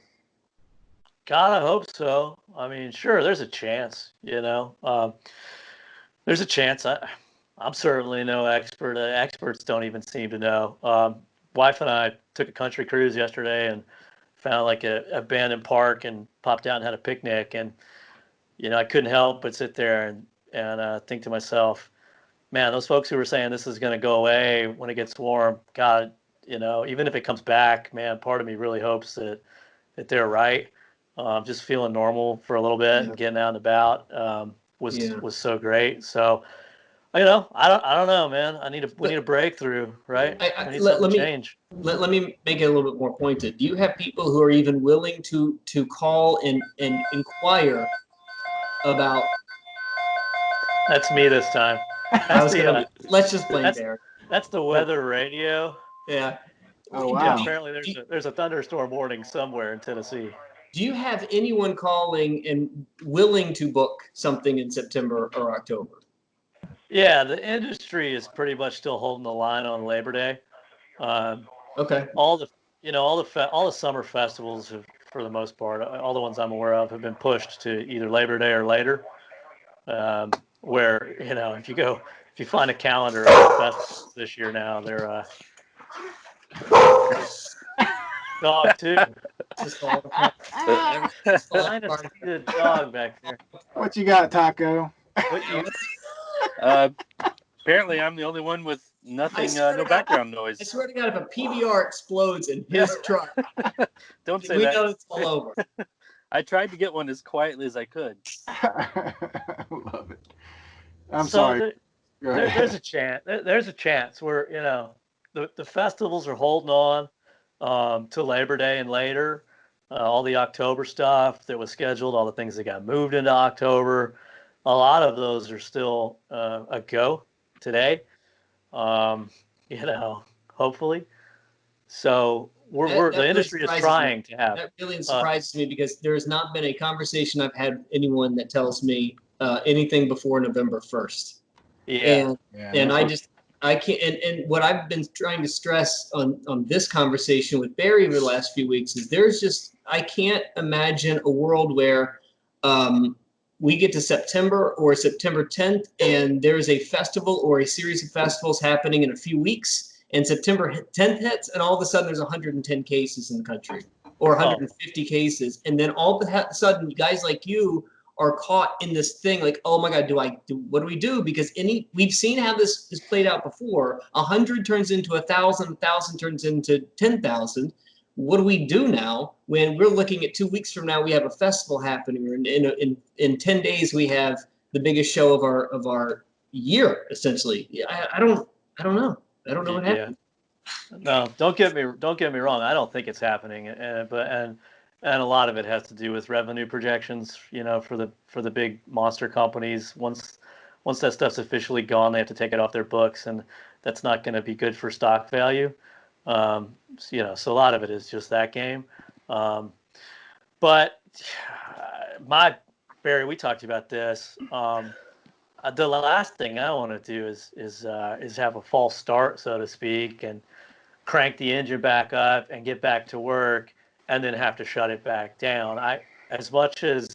God, I hope so. I mean, sure, there's a chance, there's a chance. I'm certainly no expert. Experts don't even seem to know. Wife and I took a country cruise yesterday and found like a abandoned park and popped out and had a picnic. And, I couldn't help but sit there and think to myself, man, those folks who were saying this is going to go away when it gets warm, God, even if it comes back, man, part of me really hopes that they're right. Just feeling normal for a little bit and getting out and about was so great. So, I don't know, man. We need a breakthrough, right? We need something to change. Let me make it a little bit more pointed. Do you have people who are even willing to call and inquire about? That's me this time. Let's just blame Bear. That's the weather radio. Yeah. Oh wow. Apparently, there's a thunderstorm warning somewhere in Tennessee. Do you have anyone calling and willing to book something in September or October? Yeah, the industry is pretty much still holding the line on Labor Day. Okay. All the summer festivals have, for the most part, all the ones I'm aware of, have been pushed to either Labor Day or later. Where if you find a calendar of festivals this year now, they're dog too. The dog back there. What you got, Taco? Apparently, I'm the only one with nothing, no background noise. I swear to God, if a PBR explodes in his truck, don't say we that. know it's all over. I tried to get one as quietly as I could. Love it. I'm sorry. There's a chance. There's a chance where the festivals are holding on to Labor Day and later. All the October stuff that was scheduled, all the things that got moved into October, a lot of those are still a go today. Hopefully. So the industry is trying to have. That really surprises me because there has not been a conversation I've had with anyone that tells me anything before November 1st. Yeah. And I can't. And what I've been trying to stress on this conversation with Barry over the last few weeks is I can't imagine a world where we get to September or September 10th and there's a festival or a series of festivals happening in a few weeks. And September 10th hits, and all of a sudden there's 110 cases in the country, or 150 cases, and then all of a sudden guys like you are caught in this thing like, oh my God, what do we do? Because we've seen how this is played out before. 100 turns into 1,000, 1,000 turns into 10,000. What do we do now when we're looking at 2 weeks from now? We have a festival happening, or in 10 days we have the biggest show of our year, essentially. I don't know. I don't know what happened. No, don't get me wrong. I don't think it's happening, and a lot of it has to do with revenue projections. For the big monster companies, once that stuff's officially gone, they have to take it off their books, and that's not going to be good for stock value. So a lot of it is just that game. But Barry, we talked about this. The last thing I want to do is have a false start, so to speak, and crank the engine back up and get back to work, and then have to shut it back down. As much as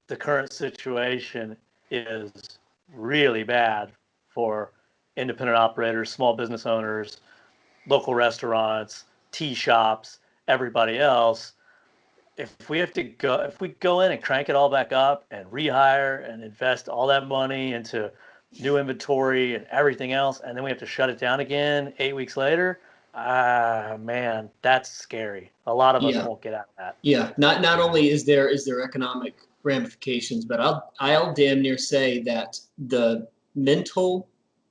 the current situation is really bad for independent operators, small business owners, local restaurants, tea shops, everybody else. If we go in and crank it all back up and rehire and invest all that money into new inventory and everything else, and then we have to shut it down again 8 weeks later, man, that's scary. A lot of us won't get out of that. Yeah. Not only is there economic ramifications, but I'll damn near say that the mental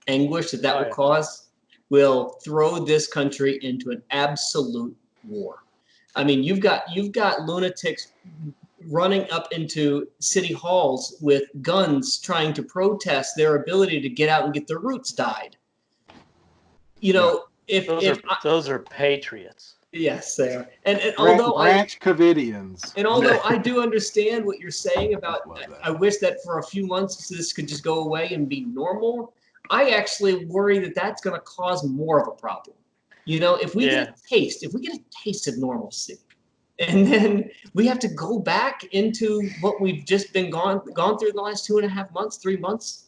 anguish that will cause will throw this country into an absolute war. I mean, you've got lunatics running up into city halls with guns trying to protest their ability to get out and get their roots dyed. Those are patriots. Yes, they are. And although Branch Covidians. And although I do understand what you're saying about, I wish that for a few months this could just go away and be normal. I actually worry that that's going to cause more of a problem. If we get a taste of normalcy, and then we have to go back into what we've just been gone through the last 2.5 months, 3 months.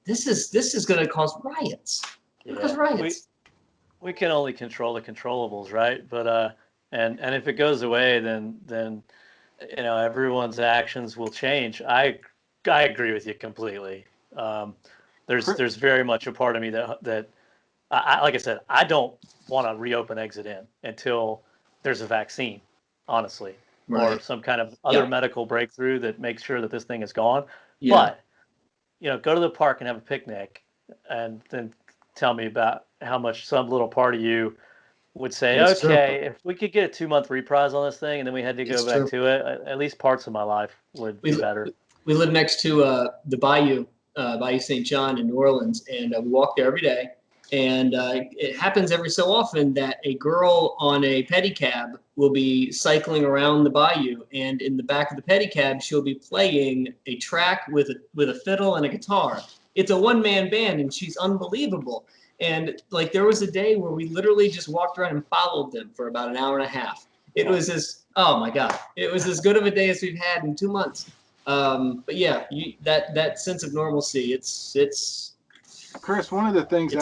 This is going to cause riots. Because riots. We can only control the controllables, right? But and if it goes away, then everyone's actions will change. I agree with you completely. There's very much a part of me that I like I said, I don't want to reopen Exit In until there's a vaccine, honestly, or some kind of other medical breakthrough that makes sure that this thing is gone. Yeah. But go to the park and have a picnic, and then tell me about how much some little part of you would say, It's okay, true. if we could get a 2-month reprise on this thing, and then we had to go back to it, at least parts of my life would be better. We live next to the Bayou, Bayou St. John in New Orleans, and we walk there every day. And it happens every so often that a girl on a pedicab will be cycling around the bayou, and in the back of the pedicab, she'll be playing a track with a fiddle and a guitar. It's a one-man band, and she's unbelievable. And like there was a day where we literally just walked around and followed them for about an hour and a half. It was oh my God, it was as good of a day as we've had in 2 months. But yeah, that sense of normalcy, it's Chris, one of the things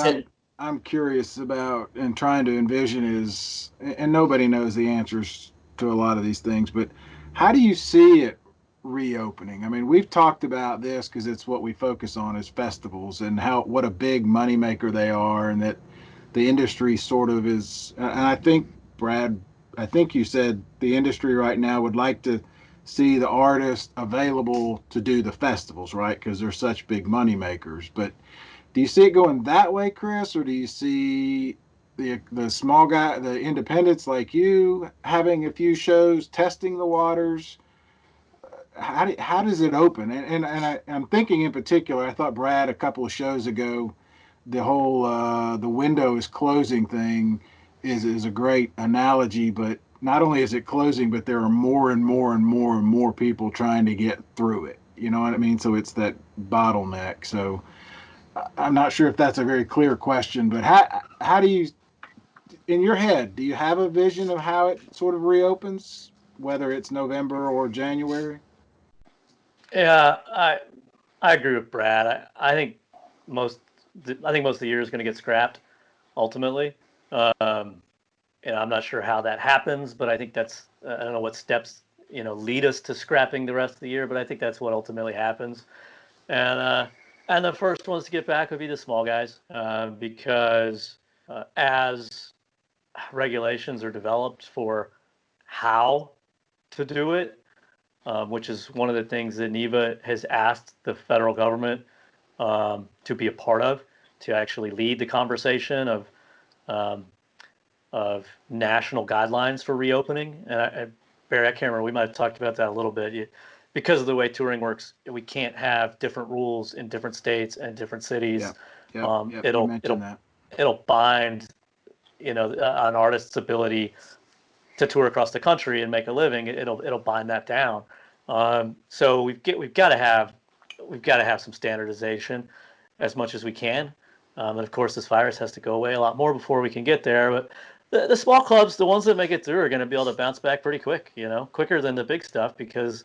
I'm curious about and trying to envision is, and nobody knows the answers to a lot of these things, but how do you see it reopening? I mean, we've talked about this because it's what we focus on is festivals and what a big moneymaker they are, and that the industry sort of is. And I think, Brad, you said the industry right now would like to see the artists available to do the festivals, right? Because they're such big moneymakers. But do you see it going that way, Chris, or do you see the small guy, the independents like you, having a few shows, testing the waters? How does it open? And I'm thinking in particular, I thought Brad a couple of shows ago, the whole the window is closing thing is a great analogy, but not only is it closing, but there are more and more and more and more people trying to get through it. You know what I mean? So it's that bottleneck. So I'm not sure if that's a very clear question, but how do you, in your head, do you have a vision of how it sort of reopens, whether it's November or January? Yeah, I agree with Brad. I think most of the year is going to get scrapped ultimately. And I'm not sure how that happens, but I think I don't know what steps lead us to scrapping the rest of the year, but I think that's what ultimately happens. And the first ones to get back would be the small guys, because as regulations are developed for how to do it, which is one of the things that NIVA has asked the federal government to be a part of, to actually lead the conversation of national guidelines for reopening. And Barry, I can't remember, we might have talked about that a little bit. Because of the way touring works, we can't have different rules in different states and different cities. It'll bind, an artist's ability to tour across the country and make a living. It'll bind that down. So we've got to have some standardization as much as we can. And of course, this virus has to go away a lot more before we can get there. But the small clubs, the ones that make it through, are going to be able to bounce back pretty quick, quicker than the big stuff, because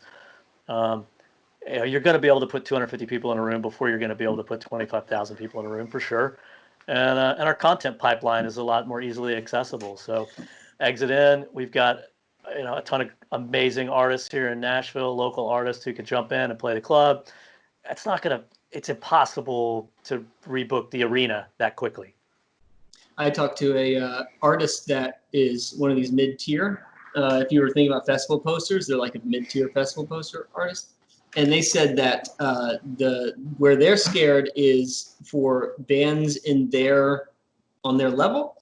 you're going to be able to put 250 people in a room before you're going to be able to put 25,000 people in a room for sure. And our content pipeline is a lot more easily accessible. So Exit In, we've got a ton of amazing artists here in Nashville, local artists who could jump in and play the club. It's impossible to rebook the arena that quickly. I talked to a artist that is one of these mid-tier. If you were thinking about festival posters, they're like a mid-tier festival poster artist. And they said that where they're scared is for bands on their level,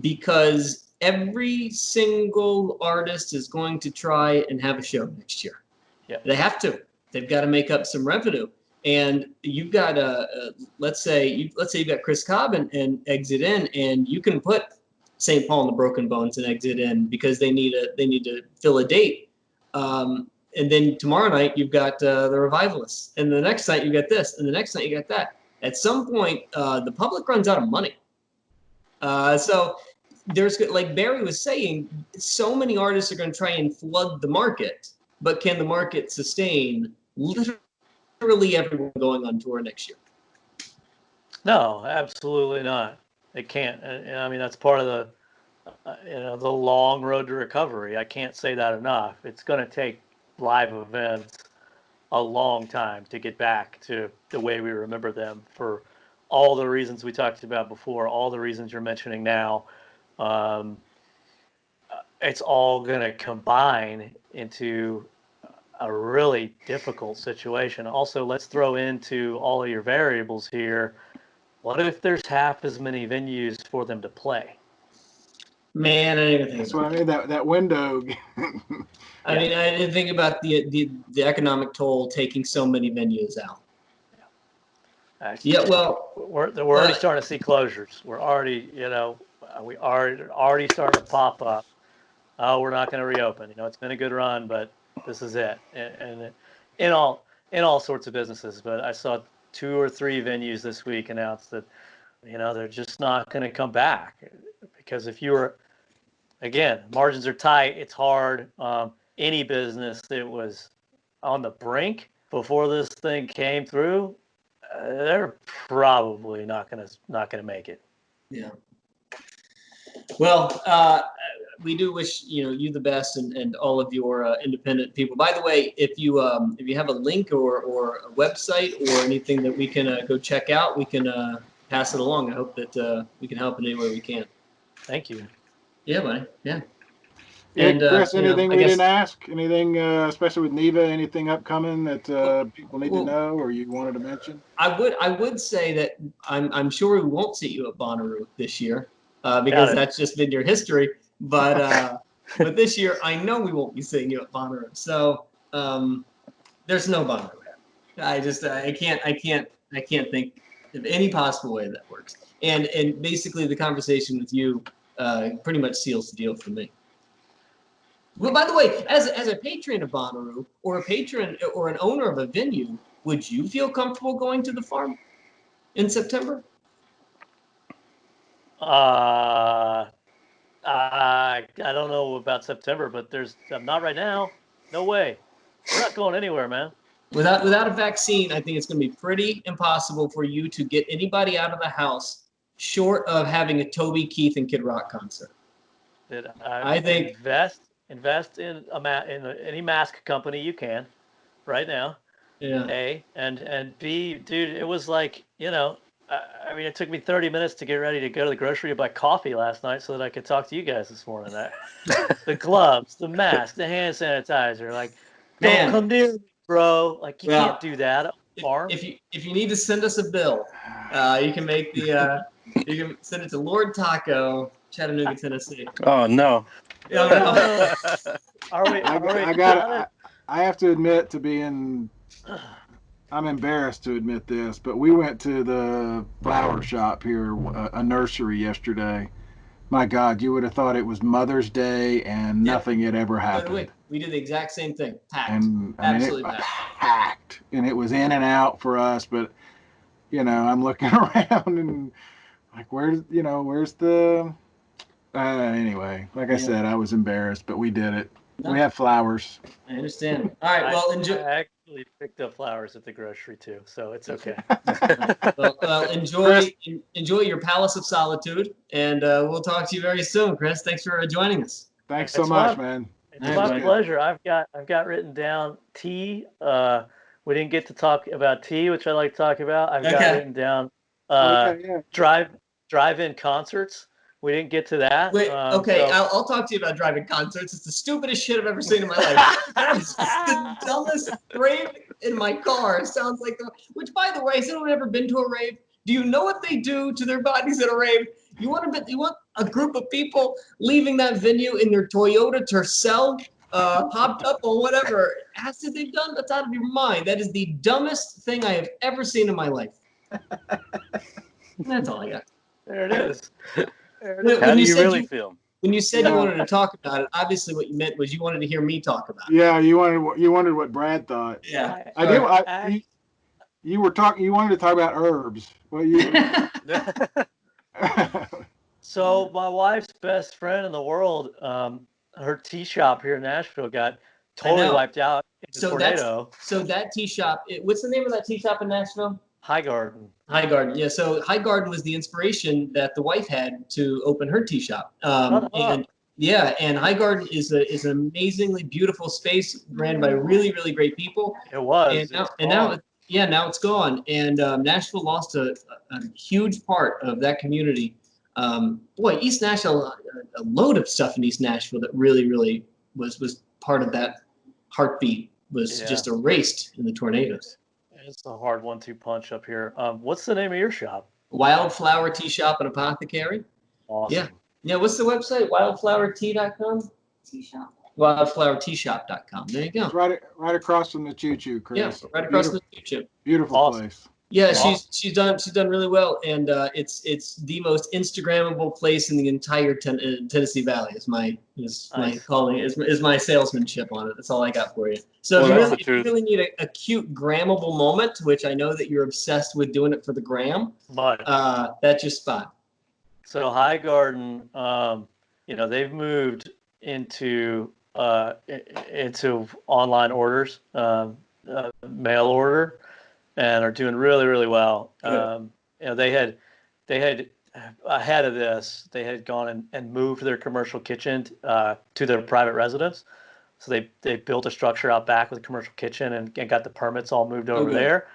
because every single artist is going to try and have a show next year. Yeah. They have to. They've got to make up some revenue. And you've got let's say you've got Chris Cobb and Exit In, and you can put St. Paul and the Broken Bones and Exit In because they need to fill a date. And then tomorrow night you've got the Revivalists, and the next night you got this, and the next night you got that. At some point, the public runs out of money. So there's, like Barry was saying, so many artists are going to try and flood the market, but can the market sustain literally everyone going on tour next year? No, absolutely not. It can't. And I mean, that's part of the the long road to recovery. I can't say that enough. It's going to take live events a long time to get back to the way we remember them, for all the reasons we talked about before, all the reasons you're mentioning now. It's all going to combine into a really difficult situation. Also, let's throw into all of your variables here. What if there's half as many venues for them to play? Man, I didn't even think That's about what I mean. That window. I mean, I didn't think about the economic toll taking so many venues out. Yeah, well, we're already starting to see closures. We're already, we are already starting to pop up. Oh, we're not going to reopen. It's been a good run, but this is it. And in all sorts of businesses. But I saw 2 or 3 venues this week announce that, they're just not going to come back, because if you were, again, margins are tight. It's hard. Any business that was on the brink before this thing came through, they're probably not gonna make it. Yeah. Well, we do wish you the best, and all of your independent people. By the way, if you have a link or a website or anything that we can go check out, we can pass it along. I hope that we can help in any way we can. Thank you. Yeah, buddy. Yeah. And Chris, anything we didn't guess, ask? Anything, especially with NIVA, anything upcoming that people need to know, or you wanted to mention? I would say that I'm sure we won't see you at Bonnaroo this year, because that's just been your history. But but this year I know we won't be seeing you at Bonnaroo. So there's no Bonnaroo. I can't think of any possible way that works. And basically the conversation with you pretty much seals the deal for me. Well, by the way, as a patron of Bonnaroo, or a patron or an owner of a venue, would you feel comfortable going to the farm in September? I don't know about September, but not right now. No way. We're not going anywhere, man. Without a vaccine, I think it's going to be pretty impossible for you to get anybody out of the house, short of having a Toby Keith and Kid Rock concert. I think invest in any mask company you can right now. Yeah. A and B, dude, it was like, I mean, it took me 30 minutes to get ready to go to the grocery to buy coffee last night so that I could talk to you guys this morning. The gloves, the mask, the hand sanitizer, like, don't come near me, bro. Like, you can't do that. If you need to send us a bill, you can make you can send it to Lord Taco, Chattanooga, Tennessee. Oh no. I have to admit I'm embarrassed to admit this, but we went to the flower shop here, a nursery yesterday. My God, you would have thought it was Mother's Day and nothing had ever happened. We did the exact same thing. Packed. And absolutely packed. And it was in and out for us, but I'm looking around and like, where's the anyway, like I said, I was embarrassed, but we did it. No. We have flowers. I understand. All right, well, enjoy. I actually picked up flowers at the grocery too, so it's okay. well, enjoy your Palace of Solitude, and we'll talk to you very soon, Chris. Thanks for joining us. Thanks so much, man. It's my pleasure. I've got written down tea. We didn't get to talk about tea, which I like to talk about. I've got written down drive-in concerts. We didn't get to that. Wait, okay, so. I'll talk to you about driving concerts. It's the stupidest shit I've ever seen in my life. That's the dumbest rave in my car. It sounds like which, by the way, has anyone ever been to a rave? Do you know what they do to their bodies at a rave? You want a group of people leaving that venue in their Toyota Tercel, hopped up on whatever acid they've done? That's out of your mind. That is the dumbest thing I have ever seen in my life. That's all I got. There it is. How do you really feel? When you said you wanted to talk about it, obviously what you meant was you wanted to hear me talk about it. Yeah, you wondered what Brad thought. Yeah, I do. You were talking. You wanted to talk about herbs. Well, you. So my wife's best friend in the world, her tea shop here in Nashville got totally know. wiped out in the tornado. So that tea shop. What's the name of that tea shop in Nashville? High Garden. High Garden. Yeah. So High Garden was the inspiration that the wife had to open her tea shop. And yeah, and High Garden is an amazingly beautiful space ran by really, really great people. It was. Now it's gone. And Nashville lost a huge part of that community. East Nashville, a load of stuff in East Nashville that really, really was part of that heartbeat was just erased in the tornadoes. It's a hard 1-2 punch up here. What's the name of your shop? Wildflower Tea Shop and Apothecary. Awesome. Yeah. What's the website? Wildflowertea.com? Tea shop. Wildflowerteashop.com. There you go. It's right across from the Choo Choo, Chris. Yeah, right across from the Choo Choo. Beautiful Awesome. place. Yeah, Awesome. she's done really well, and it's the most Instagrammable place in the entire Tennessee Valley. Is my calling is my salesmanship on it. That's all I got for you. So if you really need a cute grammable moment, which I know that you're obsessed with doing it for the gram, But that's your spot. so High Garden, they've moved into online orders, mail order, and are doing really, really well. They had ahead of this, they had gone and moved their commercial kitchen to their private residence. So they built a structure out back with a commercial kitchen and got the permits all moved over there,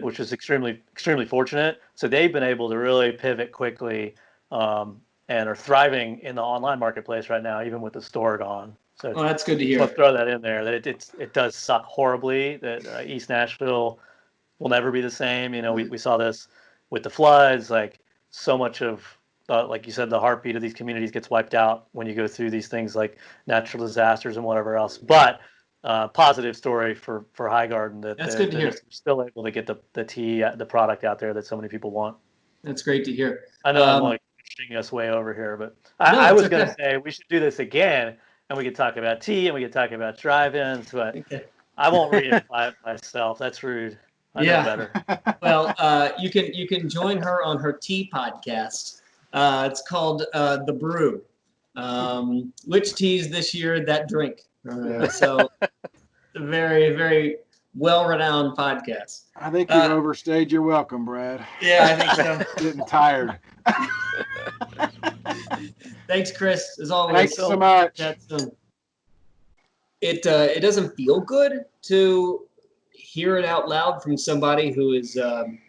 which is extremely, extremely fortunate. So they've been able to really pivot quickly and are thriving in the online marketplace right now, even with the store gone. So that's good to hear. Let's throw that in there. That it does suck horribly. That East Nashville will never be the same. We saw this with the floods. Like so much of, like you said, the heartbeat of these communities gets wiped out when you go through these things like natural disasters and whatever else. But positive story for High Garden that's good to hear. They're still able to get the tea, the product out there that so many people want. That's great to hear. I know I'm like pushing us way over here, but I was going to say we should do this again, and we could talk about tea and we could talk about drive-ins, but I won't read it myself. That's rude. I know better. Well, you can join her on her tea podcast. It's called The Brew. Which teas this year, that drink. So a very, very well-renowned podcast. I think you overstayed your welcome, Brad. Yeah, I think so. Getting tired. Thanks, Chris. As always. Thanks so much. It doesn't feel good to hear it out loud from somebody who is in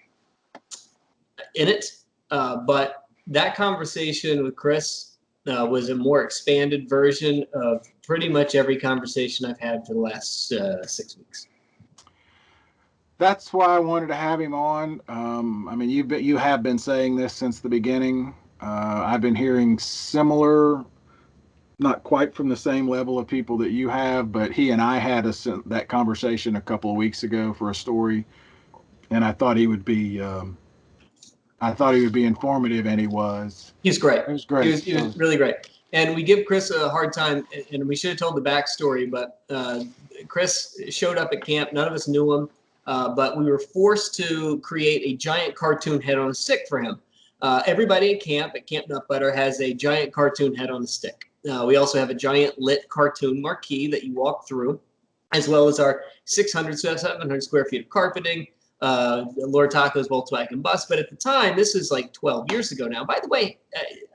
it, but that conversation with Chris was a more expanded version of pretty much every conversation I've had for the last 6 weeks. That's why I wanted to have him on. I mean, you have been saying this since the beginning. I've been hearing similar, not quite from the same level of people that you have, but he and I had that conversation a couple of weeks ago for a story, and I thought he would be. I thought he would be informative, and he was. He's great. He was great. He was really great. And we give Chris a hard time, and we should have told the backstory, but Chris showed up at camp. None of us knew him, but we were forced to create a giant cartoon head on a stick for him. Everybody at Camp Nutbutter has a giant cartoon head on a stick. We also have a giant lit cartoon marquee that you walk through, as well as our 600, 700 square feet of carpeting, Lord Taco's Volkswagen bus. But at the time, this is like 12 years ago now. By the way,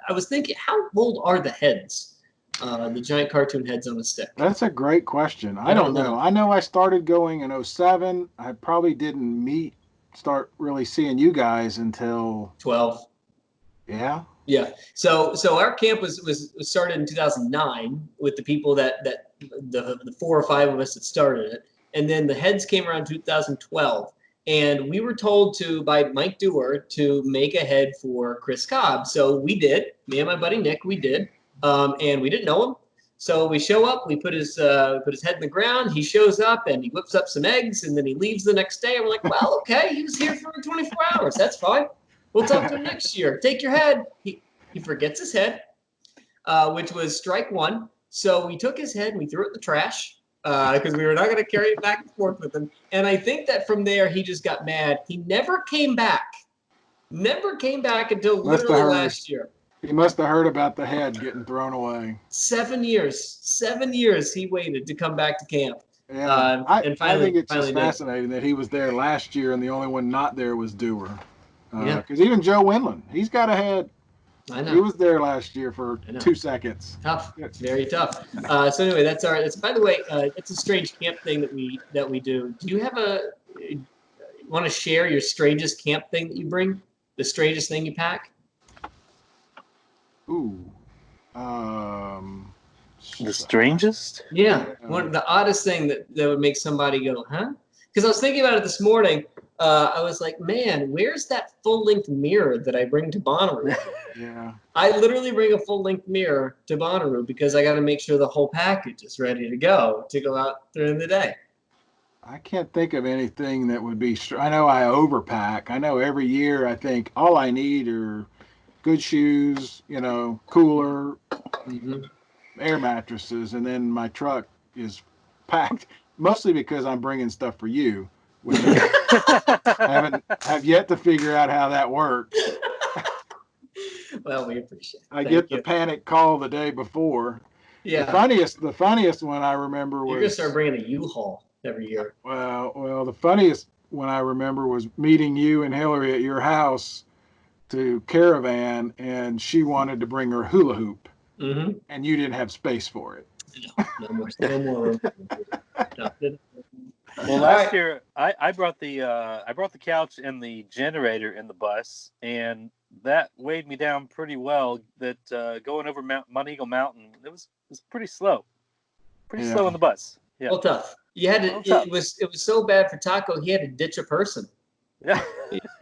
I was thinking, how old are the heads? The giant cartoon heads on a stick. That's a great question. I don't know. I know I started going in 2007. I probably didn't start really seeing you guys until 12. Yeah. Yeah. So our camp was started in 2009 with the people that the 4 or 5 of us that started it, and then the heads came around 2012. And we were told by Mike Dewar to make a head for Chris Cobb. So we did. Me and my buddy Nick, we did. And we didn't know him. So we show up. We put his head in the ground. He shows up and he whips up some eggs, and then he leaves the next day. And we're like, well, okay, he was here for 24 hours. That's fine. We'll talk to him next year. Take your head. He forgets his head, which was strike one. So we took his head and we threw it in the trash. Because we were not going to carry it back and forth with him. And I think that from there, he just got mad. He never came back. Never came back until literally last year. He must have heard about the head getting thrown away. 7 years. 7 years he waited to come back to camp. Yeah, And I think it's finally just did. fascinating that he was there last year and the only one not there was Dewar. Yeah. Because even Joe Winland, he's got a head. I know. He was there last year for I know. 2 seconds. Tough. Very tough. So anyway, that's our. That's, by the way, it's a strange camp thing that we do. Do you have want to share your strangest camp thing that you bring? The strangest thing you pack? Ooh. The strangest? Yeah. The oddest thing that would make somebody go, huh? Because I was thinking about it this morning. I was like, man, where's that full-length mirror that I bring to Bonnaroo? Yeah. I literally bring a full-length mirror to Bonnaroo because I got to make sure the whole package is ready to go out during the day. I can't think of anything that would be. I know I overpack. I know every year I think all I need are good shoes, cooler, air mattresses, and then my truck is packed mostly because I'm bringing stuff for you, which I have yet to figure out how that works. Well, we appreciate it. I get the panic call the day before. Yeah. The funniest one I remember was. You're gonna start bringing a U-Haul every year. Well, the funniest one I remember was meeting you and Hillary at your house to caravan, and she wanted to bring her hula hoop, and you didn't have space for it. No more room. Well, last year I brought the couch and the generator in the bus, and that weighed me down pretty well. That going over Mount Eagle Mountain, it was pretty slow, slow in the bus. Yeah, Well, tough. You had to. It was so bad for Taco. He had to ditch a person. Yeah,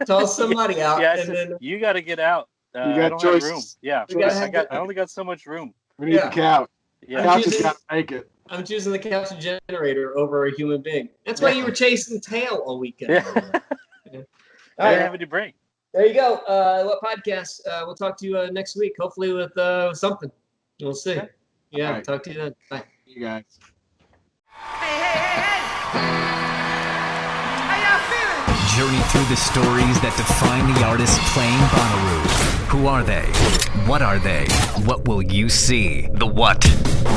Toss somebody out, yeah. and then You got to get out. You I got don't choices. have room. Yeah, I only got so much room. We need the couch. Yeah. Couch has got to make it. I'm choosing the couch and generator over a human being. That's why you were chasing tail all weekend. Yeah. All I right. didn't have any break. There you go. What podcast? We'll talk to you next week, hopefully with something. We'll see. Okay. Yeah, All right. talk to you then. Bye. You guys. Journey through the stories that define the artists playing Bonnaroo. Who are they? What are they? What will you see? The what?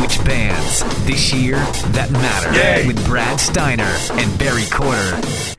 Which bands? This year, that matter. With Brad Steiner and Barry Corder.